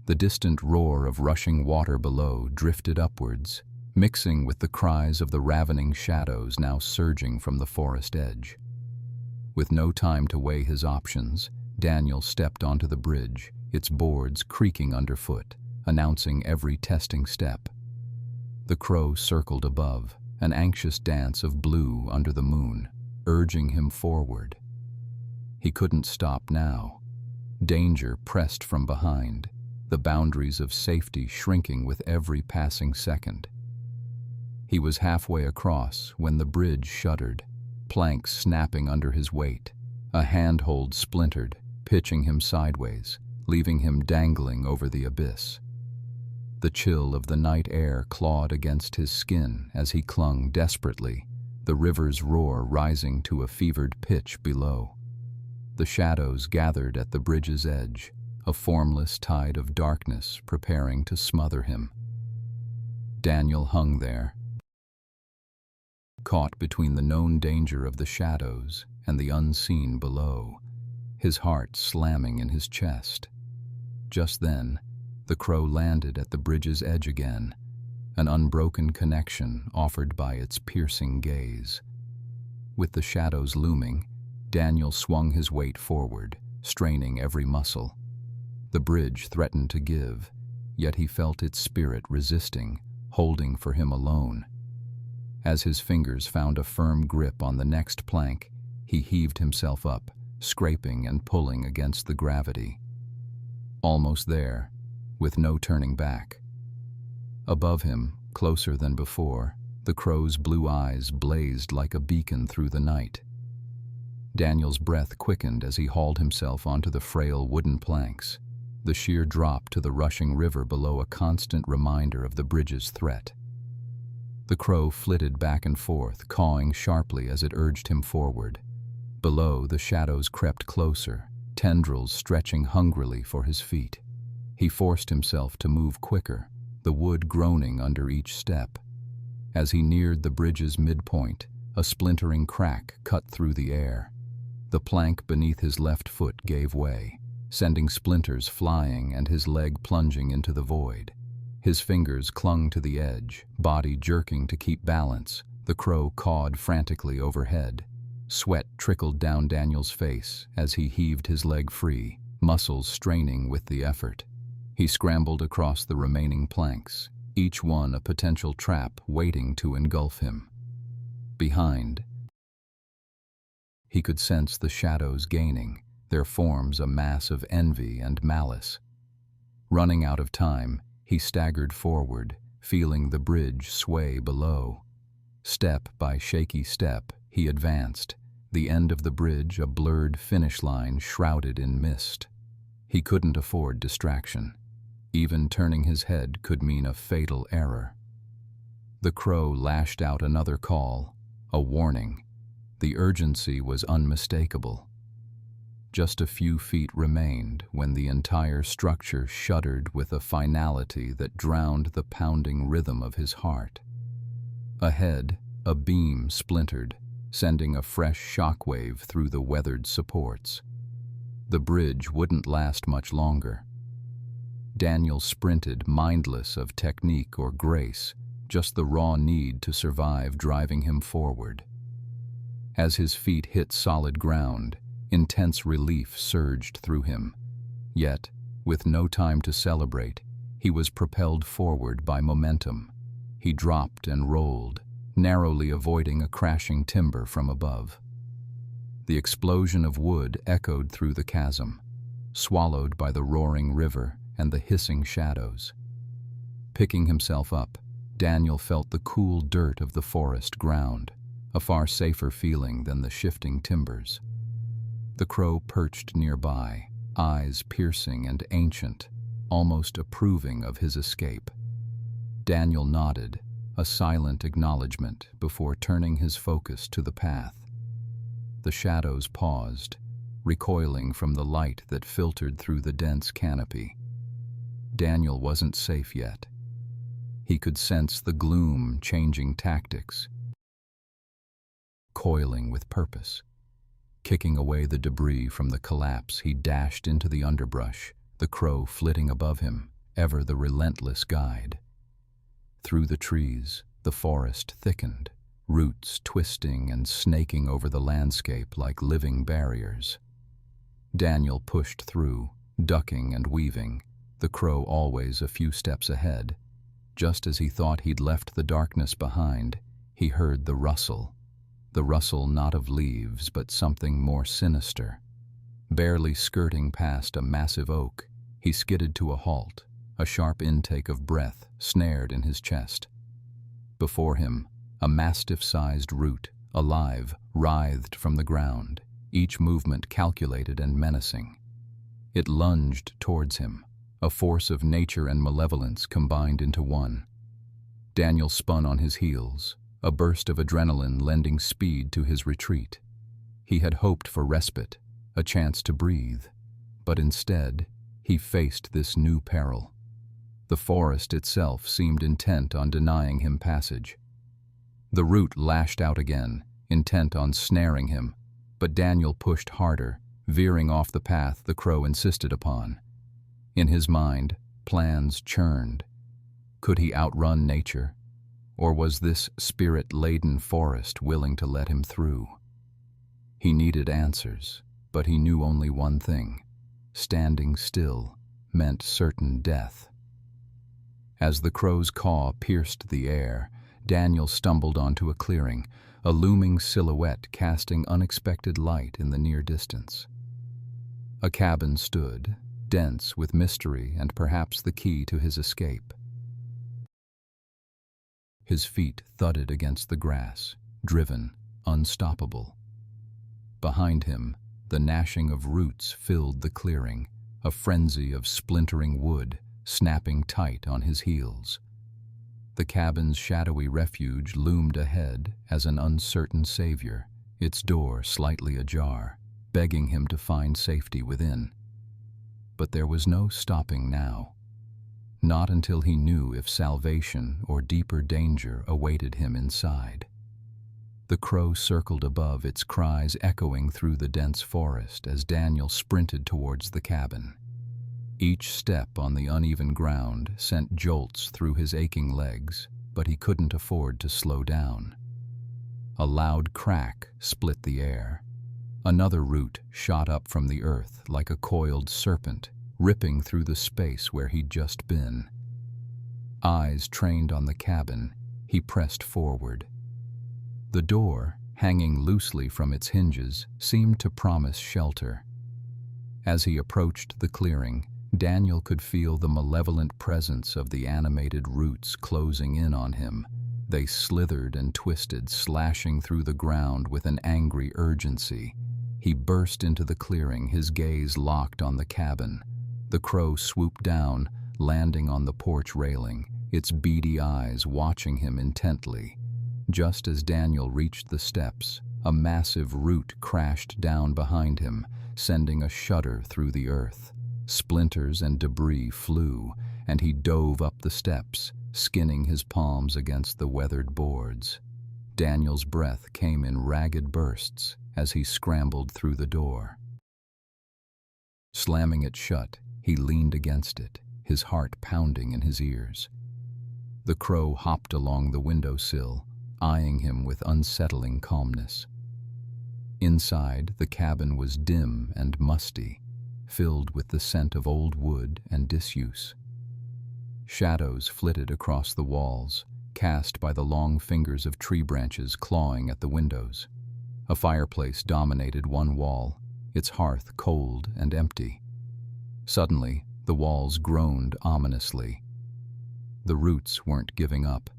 The distant roar of rushing water below drifted upwards, mixing with the cries of the ravening shadows now surging from the forest edge. With no time to weigh his options, Daniel stepped onto the bridge, its boards creaking underfoot, announcing every testing step. The crow circled above, an anxious dance of blue under the moon, urging him forward. He couldn't stop now. Danger pressed from behind, the boundaries of safety shrinking with every passing second. He was halfway across when the bridge shuddered, planks snapping under his weight. A handhold splintered, pitching him sideways, leaving him dangling over the abyss. The chill of the night air clawed against his skin as he clung desperately, the river's roar rising to a fevered pitch below. The shadows gathered at the bridge's edge, a formless tide of darkness preparing to smother him. Daniel hung there, caught between the known danger of the shadows and the unseen below, his heart slamming in his chest. Just then, the crow landed at the bridge's edge again, an unbroken connection offered by its piercing gaze. With the shadows looming, Daniel swung his weight forward, straining every muscle. The bridge threatened to give, yet he felt its spirit resisting, holding for him alone. As his fingers found a firm grip on the next plank, he heaved himself up, scraping and pulling against the gravity. Almost there, with no turning back. Above him, closer than before, the crow's blue eyes blazed like a beacon through the night. Daniel's breath quickened as he hauled himself onto the frail wooden planks, the sheer drop to the rushing river below a constant reminder of the bridge's threat. The crow flitted back and forth, cawing sharply as it urged him forward. Below, the shadows crept closer, tendrils stretching hungrily for his feet. He forced himself to move quicker, the wood groaning under each step. As he neared the bridge's midpoint, a splintering crack cut through the air. The plank beneath his left foot gave way, sending splinters flying and his leg plunging into the void. His fingers clung to the edge, body jerking to keep balance. The crow cawed frantically overhead. Sweat trickled down Daniel's face as he heaved his leg free, muscles straining with the effort. He scrambled across the remaining planks, each one a potential trap waiting to engulf him. Behind, he could sense the shadows gaining, their forms a mass of envy and malice. Running out of time, he staggered forward, feeling the bridge sway below. Step by shaky step, he advanced, the end of the bridge a blurred finish line shrouded in mist. He couldn't afford distraction. Even turning his head could mean a fatal error. The crow lashed out another call, a warning. The urgency was unmistakable. Just a few feet remained when the entire structure shuddered with a finality that drowned the pounding rhythm of his heart. Ahead, a beam splintered, sending a fresh shockwave through the weathered supports. The bridge wouldn't last much longer. Daniel sprinted, mindless of technique or grace, just the raw need to survive driving him forward. As his feet hit solid ground, intense relief surged through him. Yet, with no time to celebrate, he was propelled forward by momentum. He dropped and rolled, narrowly avoiding a crashing timber from above. The explosion of wood echoed through the chasm, swallowed by the roaring river and the hissing shadows. Picking himself up, Daniel felt the cool dirt of the forest ground, a far safer feeling than the shifting timbers. The crow perched nearby, eyes piercing and ancient, almost approving of his escape. Daniel nodded, a silent acknowledgement before turning his focus to the path. The shadows paused, recoiling from the light that filtered through the dense canopy. Daniel wasn't safe yet. He could sense the gloom changing tactics, coiling with purpose. Kicking away the debris from the collapse, he dashed into the underbrush, the crow flitting above him, ever the relentless guide. Through the trees, the forest thickened, roots twisting and snaking over the landscape like living barriers. Daniel pushed through, ducking and weaving, the crow always a few steps ahead. Just as he thought he'd left the darkness behind, he heard the rustle not of leaves, but something more sinister. Barely skirting past a massive oak, he skidded to a halt, a sharp intake of breath snared in his chest. Before him, a mastiff-sized root, alive, writhed from the ground, each movement calculated and menacing. It lunged towards him, a force of nature and malevolence combined into one. Daniel spun on his heels, a burst of adrenaline lending speed to his retreat. He had hoped for respite, a chance to breathe, but instead, he faced this new peril. The forest itself seemed intent on denying him passage. The root lashed out again, intent on snaring him, but Daniel pushed harder, veering off the path the crow insisted upon. In his mind, plans churned. Could he outrun nature? Or was this spirit-laden forest willing to let him through? He needed answers, but he knew only one thing. Standing still meant certain death. As the crow's caw pierced the air, Daniel stumbled onto a clearing, a looming silhouette casting unexpected light in the near distance. A cabin stood, dense with mystery and perhaps the key to his escape. His feet thudded against the grass, driven, unstoppable. Behind him, the gnashing of roots filled the clearing, a frenzy of splintering wood, snapping tight on his heels. The cabin's shadowy refuge loomed ahead as an uncertain savior, its door slightly ajar, begging him to find safety within. But there was no stopping now. Not until he knew if salvation or deeper danger awaited him inside. The crow circled above, its cries echoing through the dense forest as Daniel sprinted towards the cabin. Each step on the uneven ground sent jolts through his aching legs, but he couldn't afford to slow down. A loud crack split the air. Another root shot up from the earth like a coiled serpent, ripping through the space where he'd just been. Eyes trained on the cabin, he pressed forward. The door, hanging loosely from its hinges, seemed to promise shelter. As he approached the clearing, Daniel could feel the malevolent presence of the animated roots closing in on him. They slithered and twisted, slashing through the ground with an angry urgency. He burst into the clearing, his gaze locked on the cabin. The crow swooped down, landing on the porch railing, its beady eyes watching him intently. Just as Daniel reached the steps, a massive root crashed down behind him, sending a shudder through the earth. Splinters and debris flew, and he dove up the steps, skinning his palms against the weathered boards. Daniel's breath came in ragged bursts as he scrambled through the door. Slamming it shut, he leaned against it, his heart pounding in his ears. The crow hopped along the windowsill, eyeing him with unsettling calmness. Inside, the cabin was dim and musty, filled with the scent of old wood and disuse. Shadows flitted across the walls, cast by the long fingers of tree branches clawing at the windows. A fireplace dominated one wall, its hearth cold and empty. Suddenly, the walls groaned ominously. The roots weren't giving up.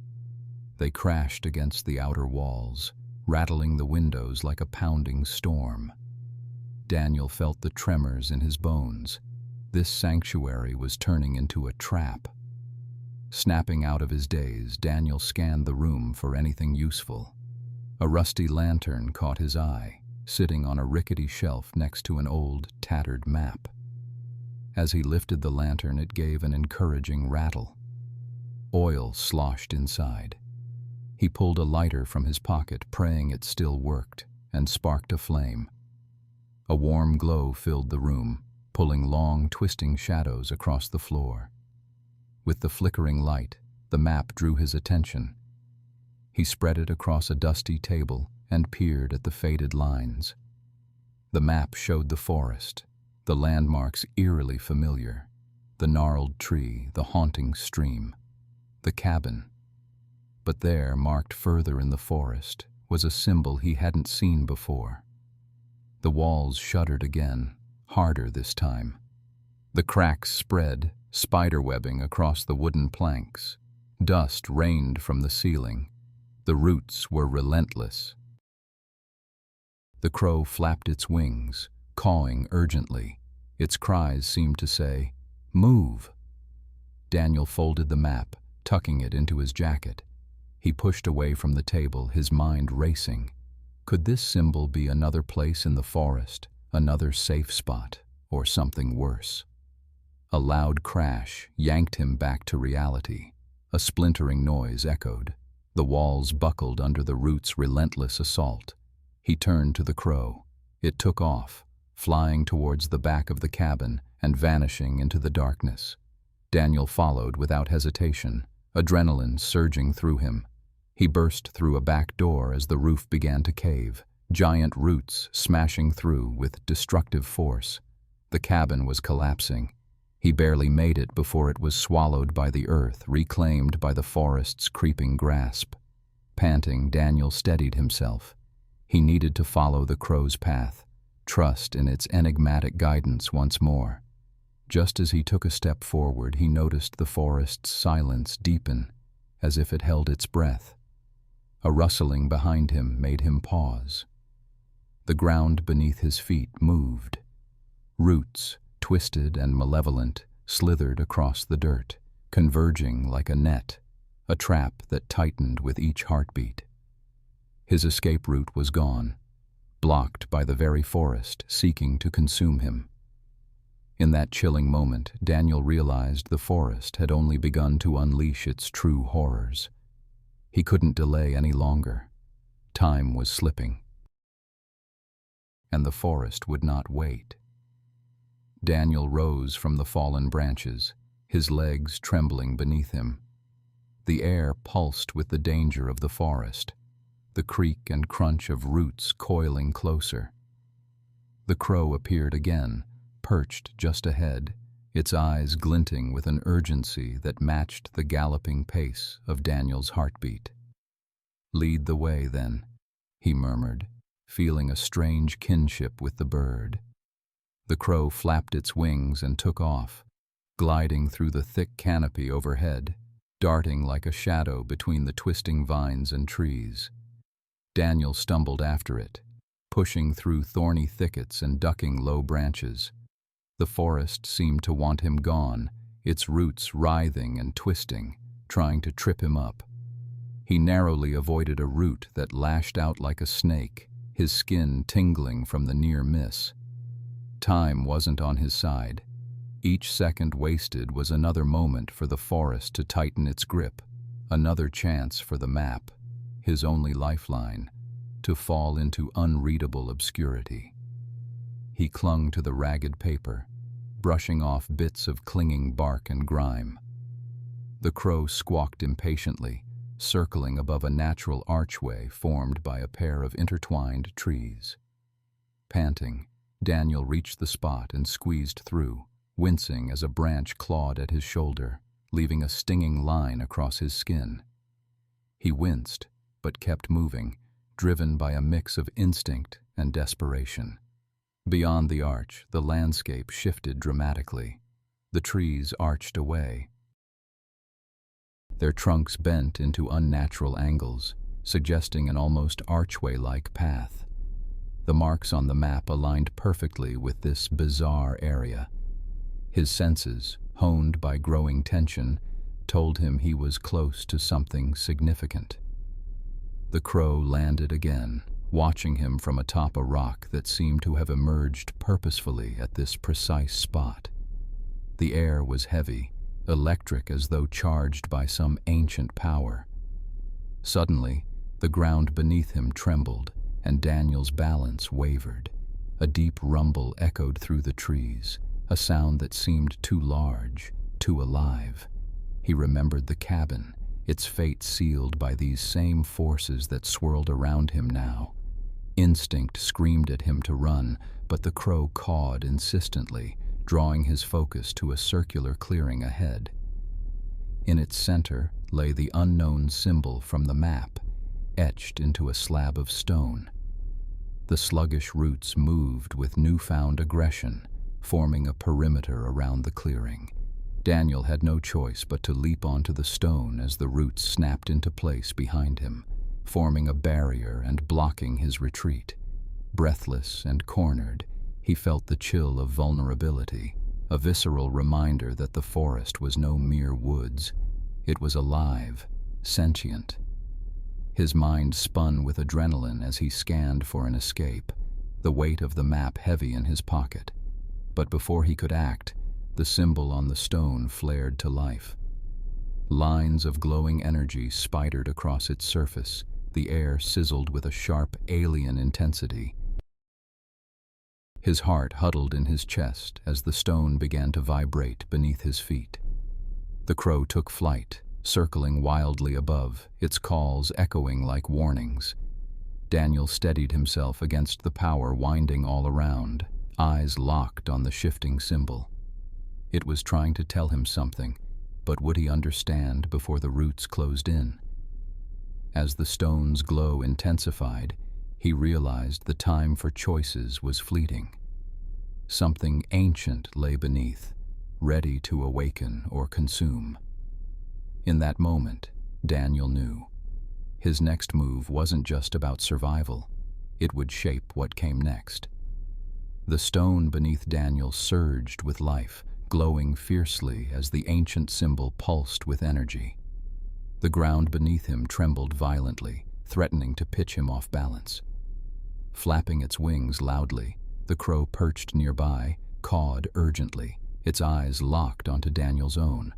They crashed against the outer walls, rattling the windows like a pounding storm. Daniel felt the tremors in his bones. This sanctuary was turning into a trap. Snapping out of his daze, Daniel scanned the room for anything useful. A rusty lantern caught his eye, sitting on a rickety shelf next to an old, tattered map. As he lifted the lantern, it gave an encouraging rattle. Oil sloshed inside. He pulled a lighter from his pocket, praying it still worked, and sparked a flame. A warm glow filled the room, pulling long, twisting shadows across the floor. With the flickering light, the map drew his attention. He spread it across a dusty table and peered at the faded lines. The map showed the forest, the landmarks eerily familiar, the gnarled tree, the haunting stream, the cabin. But there, marked further in the forest, was a symbol he hadn't seen before. The walls shuddered again, harder this time. The cracks spread, spiderwebbing across the wooden planks. Dust rained from the ceiling. The roots were relentless. The crow flapped its wings, cawing urgently. Its cries seemed to say, "Move." Daniel folded the map, tucking it into his jacket. He pushed away from the table, his mind racing. Could this symbol be another place in the forest, another safe spot, or something worse? A loud crash yanked him back to reality. A splintering noise echoed. The walls buckled under the root's relentless assault. He turned to the crow. It took off, flying towards the back of the cabin and vanishing into the darkness. Daniel followed without hesitation, adrenaline surging through him. He burst through a back door as the roof began to cave, giant roots smashing through with destructive force. The cabin was collapsing. He barely made it before it was swallowed by the earth, reclaimed by the forest's creeping grasp. Panting, Daniel steadied himself. He needed to follow the crow's path, trust in its enigmatic guidance once more. Just as he took a step forward, he noticed the forest's silence deepen, as if it held its breath. A rustling behind him made him pause. The ground beneath his feet moved. Roots, twisted and malevolent, slithered across the dirt, converging like a net, a trap that tightened with each heartbeat. His escape route was gone, blocked by the very forest seeking to consume him. In that chilling moment, Daniel realized the forest had only begun to unleash its true horrors. He couldn't delay any longer. Time was slipping. And the forest would not wait. Daniel rose from the fallen branches, his legs trembling beneath him. The air pulsed with the danger of the forest, the creak and crunch of roots coiling closer. The crow appeared again, perched just ahead, its eyes glinting with an urgency that matched the galloping pace of Daniel's heartbeat. "Lead the way, then," he murmured, feeling a strange kinship with the bird. The crow flapped its wings and took off, gliding through the thick canopy overhead, darting like a shadow between the twisting vines and trees. Daniel stumbled after it, pushing through thorny thickets and ducking low branches. The forest seemed to want him gone, its roots writhing and twisting, trying to trip him up. He narrowly avoided a root that lashed out like a snake, his skin tingling from the near miss. Time wasn't on his side. Each second wasted was another moment for the forest to tighten its grip, another chance for the map, his only lifeline, to fall into unreadable obscurity. He clung to the ragged paper, brushing off bits of clinging bark and grime. The crow squawked impatiently, circling above a natural archway formed by a pair of intertwined trees. Panting, Daniel reached the spot and squeezed through, wincing as a branch clawed at his shoulder, leaving a stinging line across his skin. He winced, but kept moving, driven by a mix of instinct and desperation. Beyond the arch, the landscape shifted dramatically. The trees arched away, their trunks bent into unnatural angles, suggesting an almost archway-like path. The marks on the map aligned perfectly with this bizarre area. His senses, honed by growing tension, told him he was close to something significant. The crow landed again, watching him from atop a rock that seemed to have emerged purposefully at this precise spot. The air was heavy, electric as though charged by some ancient power. Suddenly, the ground beneath him trembled, and Daniel's balance wavered. A deep rumble echoed through the trees, a sound that seemed too large, too alive. He remembered the cabin, its fate sealed by these same forces that swirled around him now. Instinct screamed at him to run, but the crow cawed insistently, drawing his focus to a circular clearing ahead. In its center lay the unknown symbol from the map, etched into a slab of stone. The sluggish roots moved with newfound aggression, forming a perimeter around the clearing. Daniel had no choice but to leap onto the stone as the roots snapped into place behind him, forming a barrier and blocking his retreat. Breathless and cornered, he felt the chill of vulnerability, a visceral reminder that the forest was no mere woods. It was alive, sentient. His mind spun with adrenaline as he scanned for an escape, the weight of the map heavy in his pocket. But before he could act, the symbol on the stone flared to life. Lines of glowing energy spidered across its surface, the air sizzled with a sharp, alien intensity. His heart huddled in his chest as the stone began to vibrate beneath his feet. The crow took flight, circling wildly above, its calls echoing like warnings. Daniel steadied himself against the power winding all around, eyes locked on the shifting symbol. It was trying to tell him something, but would he understand before the roots closed in? As the stone's glow intensified, he realized the time for choices was fleeting. Something ancient lay beneath, ready to awaken or consume. In that moment, Daniel knew. His next move wasn't just about survival, it would shape what came next. The stone beneath Daniel surged with life, glowing fiercely as the ancient symbol pulsed with energy. The ground beneath him trembled violently, threatening to pitch him off balance. Flapping its wings loudly, the crow perched nearby, cawed urgently, its eyes locked onto Daniel's own.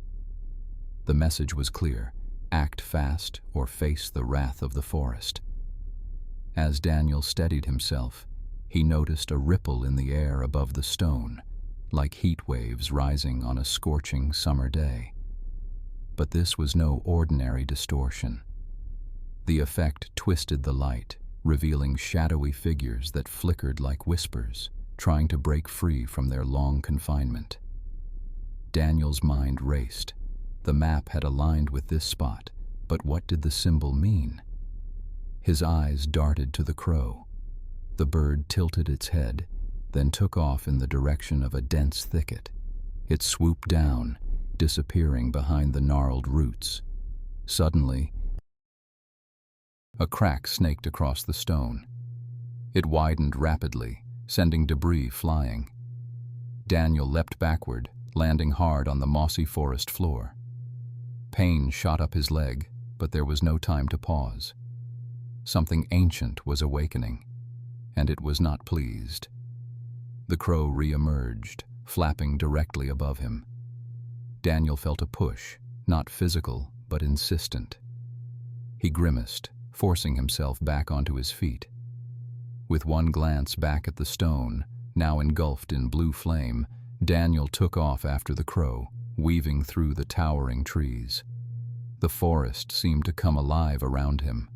The message was clear: act fast or face the wrath of the forest. As Daniel steadied himself, he noticed a ripple in the air above the stone, like heat waves rising on a scorching summer day. But this was no ordinary distortion. The effect twisted the light, revealing shadowy figures that flickered like whispers, trying to break free from their long confinement. Daniel's mind raced. The map had aligned with this spot, but what did the symbol mean? His eyes darted to the crow. The bird tilted its head, then took off in the direction of a dense thicket. It swooped down, disappearing behind the gnarled roots. Suddenly, a crack snaked across the stone. It widened rapidly, sending debris flying. Daniel leapt backward, landing hard on the mossy forest floor. Pain shot up his leg, but there was no time to pause. Something ancient was awakening, and it was not pleased. The crow re-emerged, flapping directly above him. Daniel felt a push, not physical, but insistent. He grimaced, forcing himself back onto his feet. With one glance back at the stone, now engulfed in blue flame, Daniel took off after the crow, weaving through the towering trees. The forest seemed to come alive around him.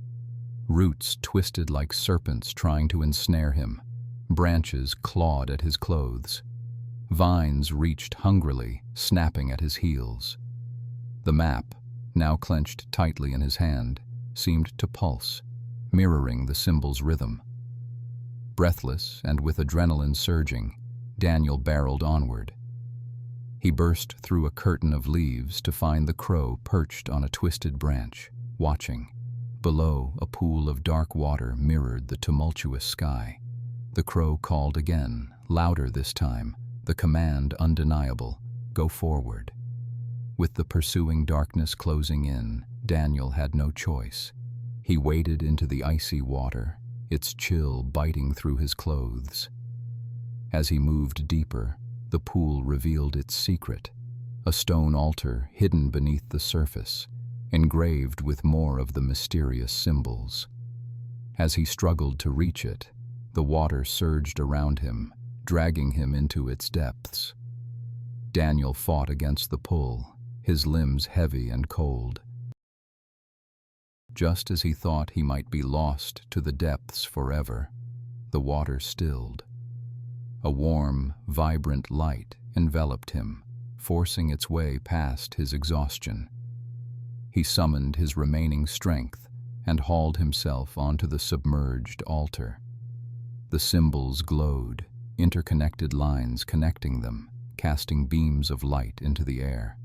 Roots twisted like serpents trying to ensnare him. Branches clawed at his clothes. Vines reached hungrily, snapping at his heels. The map, now clenched tightly in his hand, seemed to pulse, mirroring the symbol's rhythm. Breathless and with adrenaline surging, Daniel barreled onward. He burst through a curtain of leaves to find the crow perched on a twisted branch, watching. Below, a pool of dark water mirrored the tumultuous sky. The crow called again, louder this time, the command undeniable: go forward. With the pursuing darkness closing in, Daniel had no choice. He waded into the icy water, its chill biting through his clothes. As he moved deeper, the pool revealed its secret: a stone altar hidden beneath the surface, engraved with more of the mysterious symbols. As he struggled to reach it, the water surged around him, dragging him into its depths. Daniel fought against the pull, his limbs heavy and cold. Just as he thought he might be lost to the depths forever, the water stilled. A warm, vibrant light enveloped him, forcing its way past his exhaustion. He summoned his remaining strength and hauled himself onto the submerged altar. The symbols glowed, interconnected lines connecting them, casting beams of light into the air.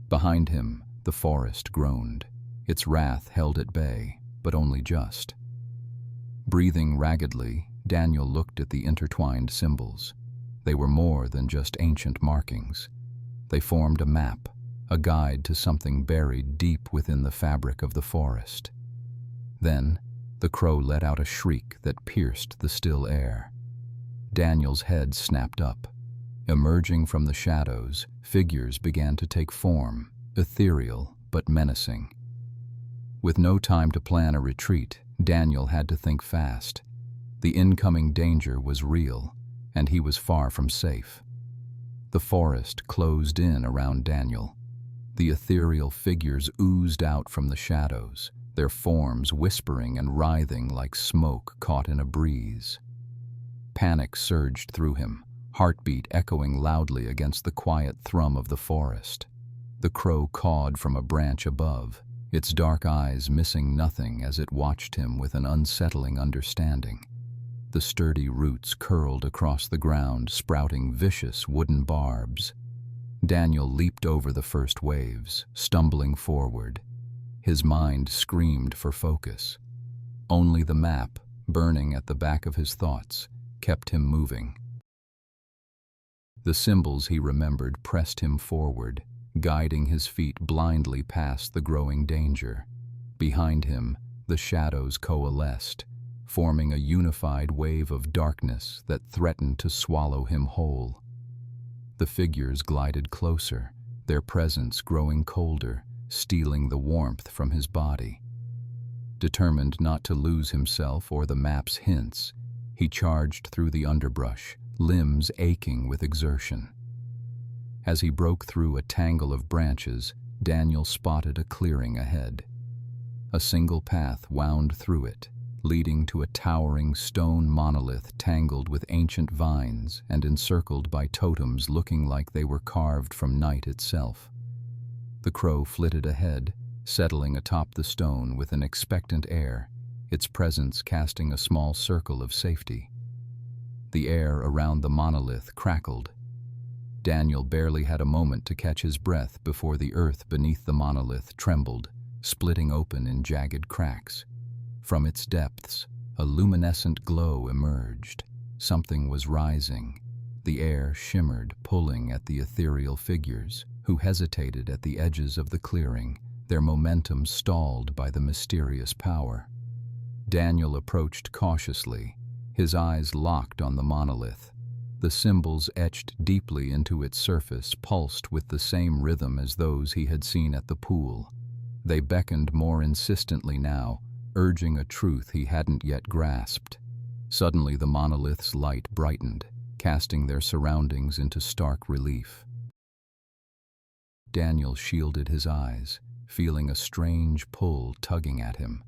Behind him, the forest groaned. Its wrath held at bay, but only just. Breathing raggedly, Daniel looked at the intertwined symbols. They were more than just ancient markings. They formed a map, a guide to something buried deep within the fabric of the forest. Then, the crow let out a shriek that pierced the still air. Daniel's head snapped up. Emerging from the shadows, figures began to take form, ethereal but menacing. With no time to plan a retreat, Daniel had to think fast. The incoming danger was real, and he was far from safe. The forest closed in around Daniel. The ethereal figures oozed out from the shadows, their forms whispering and writhing like smoke caught in a breeze. Panic surged through him, heartbeat echoing loudly against the quiet thrum of the forest. The crow cawed from a branch above, its dark eyes missing nothing as it watched him with an unsettling understanding. The sturdy roots curled across the ground, sprouting vicious wooden barbs. Daniel leaped over the first waves, stumbling forward. His mind screamed for focus. Only the map, burning at the back of his thoughts, kept him moving. The symbols he remembered pressed him forward, guiding his feet blindly past the growing danger. Behind him, the shadows coalesced, forming a unified wave of darkness that threatened to swallow him whole. The figures glided closer, their presence growing colder, stealing the warmth from his body. Determined not to lose himself or the map's hints, he charged through the underbrush, limbs aching with exertion. As he broke through a tangle of branches, Daniel spotted a clearing ahead. A single path wound through it, leading to a towering stone monolith tangled with ancient vines and encircled by totems looking like they were carved from night itself. The crow flitted ahead, settling atop the stone with an expectant air, its presence casting a small circle of safety. The air around the monolith crackled. Daniel barely had a moment to catch his breath before the earth beneath the monolith trembled, splitting open in jagged cracks. From its depths, a luminescent glow emerged. Something was rising. The air shimmered, pulling at the ethereal figures, who hesitated at the edges of the clearing, their momentum stalled by the mysterious power. Daniel approached cautiously, his eyes locked on the monolith. The symbols etched deeply into its surface pulsed with the same rhythm as those he had seen at the pool. They beckoned more insistently now, urging a truth he hadn't yet grasped. Suddenly the monolith's light brightened, casting their surroundings into stark relief. Daniel shielded his eyes, feeling a strange pull tugging at him.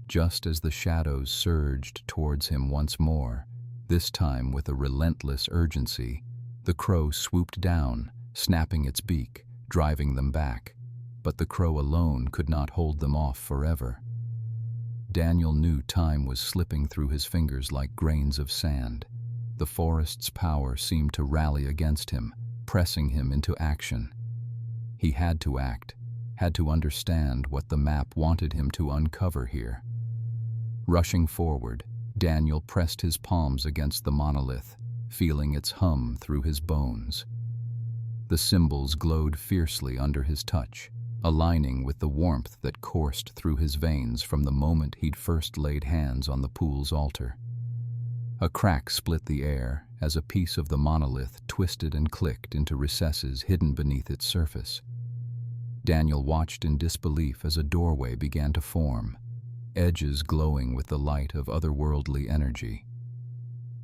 Just as the shadows surged towards him once more, this time with a relentless urgency, the crow swooped down, snapping its beak, driving them back. But the crow alone could not hold them off forever. Daniel knew time was slipping through his fingers like grains of sand. The forest's power seemed to rally against him, pressing him into action. He had to act, had to understand what the map wanted him to uncover here. Rushing forward, Daniel pressed his palms against the monolith, feeling its hum through his bones. The symbols glowed fiercely under his touch, aligning with the warmth that coursed through his veins from the moment he'd first laid hands on the pool's altar. A crack split the air as a piece of the monolith twisted and clicked into recesses hidden beneath its surface. Daniel watched in disbelief as a doorway began to form, edges glowing with the light of otherworldly energy.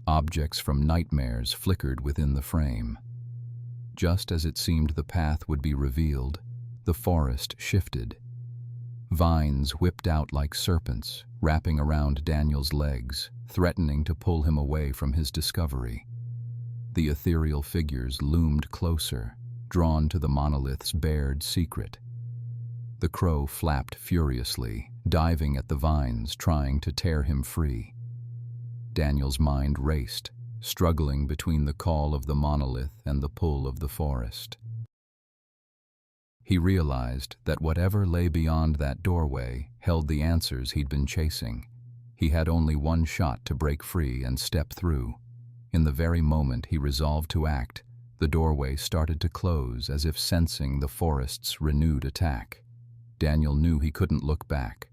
Objects from nightmares flickered within the frame. Just as it seemed the path would be revealed, the forest shifted. Vines whipped out like serpents, wrapping around Daniel's legs, threatening to pull him away from his discovery. The ethereal figures loomed closer, drawn to the monolith's bared secret. The crow flapped furiously, diving at the vines, trying to tear him free. Daniel's mind raced, struggling between the call of the monolith and the pull of the forest. He realized that whatever lay beyond that doorway held the answers he'd been chasing. He had only one shot to break free and step through. In the very moment he resolved to act, the doorway started to close as if sensing the forest's renewed attack. Daniel knew he couldn't look back.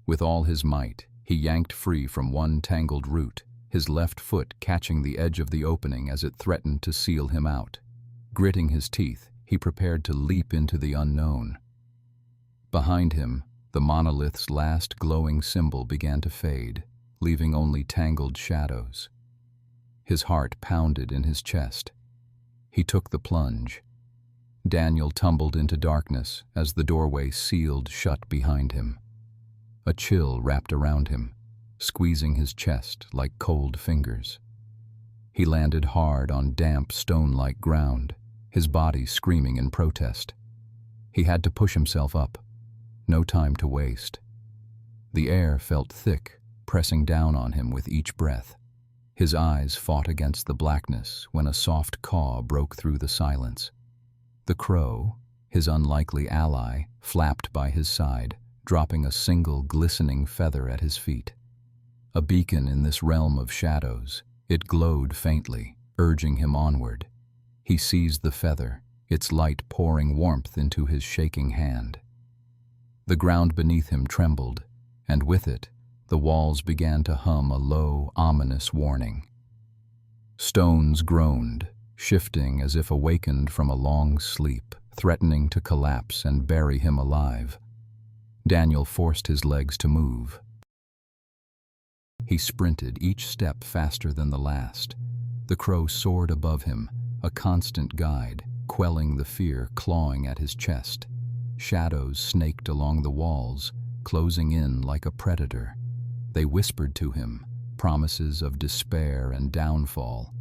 With all his might, he yanked free from one tangled root, his left foot catching the edge of the opening as it threatened to seal him out. Gritting his teeth, he prepared to leap into the unknown. Behind him, the monolith's last glowing symbol began to fade, leaving only tangled shadows. His heart pounded in his chest. He took the plunge. Daniel tumbled into darkness as the doorway sealed shut behind him. A chill wrapped around him, squeezing his chest like cold fingers. He landed hard on damp, stone-like ground, his body screaming in protest. He had to push himself up. No time to waste. The air felt thick, pressing down on him with each breath. His eyes fought against the blackness when a soft caw broke through the silence. The crow, his unlikely ally, flapped by his side, dropping a single glistening feather at his feet. A beacon in this realm of shadows, it glowed faintly, urging him onward. He seized the feather, its light pouring warmth into his shaking hand. The ground beneath him trembled, and with it, the walls began to hum a low, ominous warning. Stones groaned, shifting as if awakened from a long sleep, threatening to collapse and bury him alive. Daniel forced his legs to move. He sprinted, each step faster than the last. The crow soared above him, a constant guide, quelling the fear clawing at his chest. Shadows snaked along the walls, closing in like a predator. They whispered to him, promises of despair and downfall,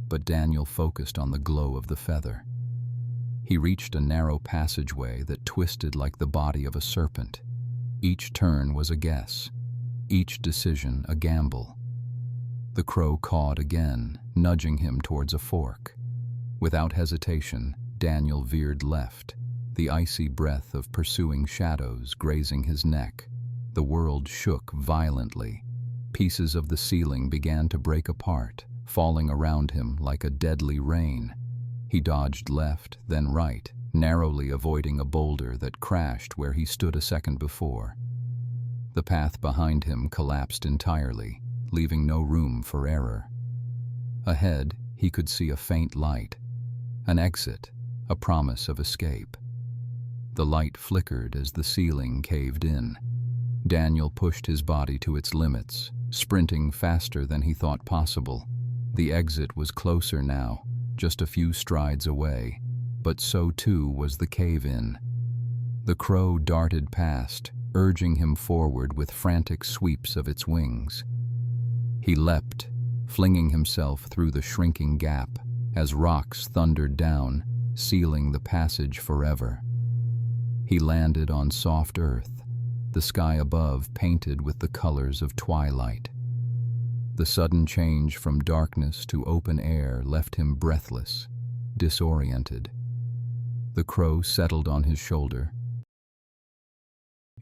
but Daniel focused on the glow of the feather. He reached a narrow passageway that twisted like the body of a serpent. Each turn was a guess, each decision a gamble. The crow cawed again, nudging him towards a fork. Without hesitation, Daniel veered left, the icy breath of pursuing shadows grazing his neck. The world shook violently. Pieces of the ceiling began to break apart, falling around him like a deadly rain. He dodged left, then right, narrowly avoiding a boulder that crashed where he stood a second before. The path behind him collapsed entirely, leaving no room for error. Ahead, he could see a faint light, an exit, a promise of escape. The light flickered as the ceiling caved in. Daniel pushed his body to its limits, sprinting faster than he thought possible. The exit was closer now, just a few strides away, but so too was the cave-in. The crow darted past, urging him forward with frantic sweeps of its wings. He leapt, flinging himself through the shrinking gap as rocks thundered down, sealing the passage forever. He landed on soft earth, the sky above painted with the colors of twilight. The sudden change from darkness to open air left him breathless, disoriented. The crow settled on his shoulder,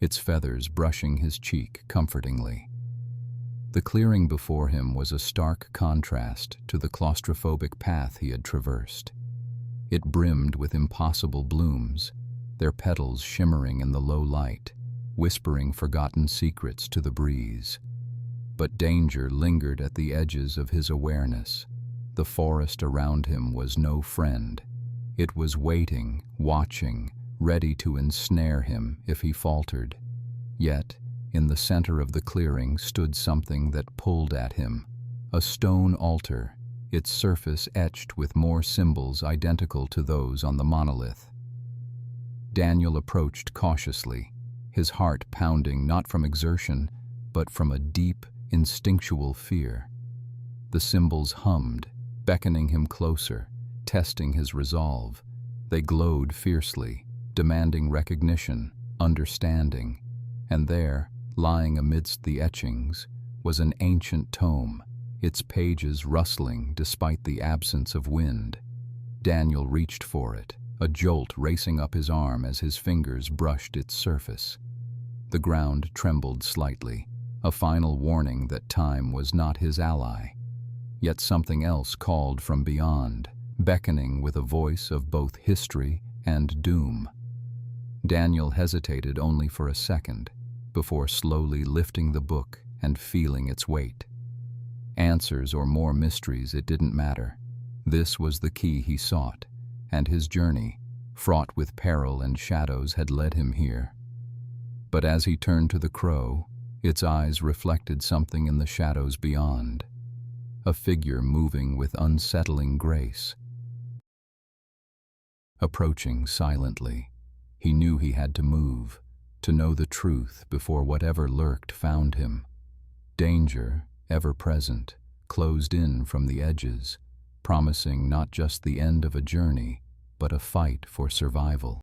its feathers brushing his cheek comfortingly. The clearing before him was a stark contrast to the claustrophobic path he had traversed. It brimmed with impossible blooms, their petals shimmering in the low light, whispering forgotten secrets to the breeze. But danger lingered at the edges of his awareness. The forest around him was no friend. It was waiting, watching, ready to ensnare him if he faltered. Yet, in the center of the clearing stood something that pulled at him, a stone altar, its surface etched with more symbols identical to those on the monolith. Daniel approached cautiously, his heart pounding not from exertion, but from a deep, instinctual fear. The symbols hummed, beckoning him closer, testing his resolve. They glowed fiercely, demanding recognition, understanding. And there, lying amidst the etchings, was an ancient tome, its pages rustling despite the absence of wind. Daniel reached for it, a jolt racing up his arm as his fingers brushed its surface. The ground trembled slightly, a final warning that time was not his ally. Yet something else called from beyond, beckoning with a voice of both history and doom. Daniel hesitated only for a second, before slowly lifting the book and feeling its weight. Answers or more mysteries, it didn't matter. This was the key he sought, and his journey, fraught with peril and shadows, had led him here. But as he turned to the crow, its eyes reflected something in the shadows beyond. a figure moving with unsettling grace. Approaching silently, he knew he had to move, to know the truth before whatever lurked found him. Danger, ever present, closed in from the edges, promising not just the end of a journey, but a fight for survival.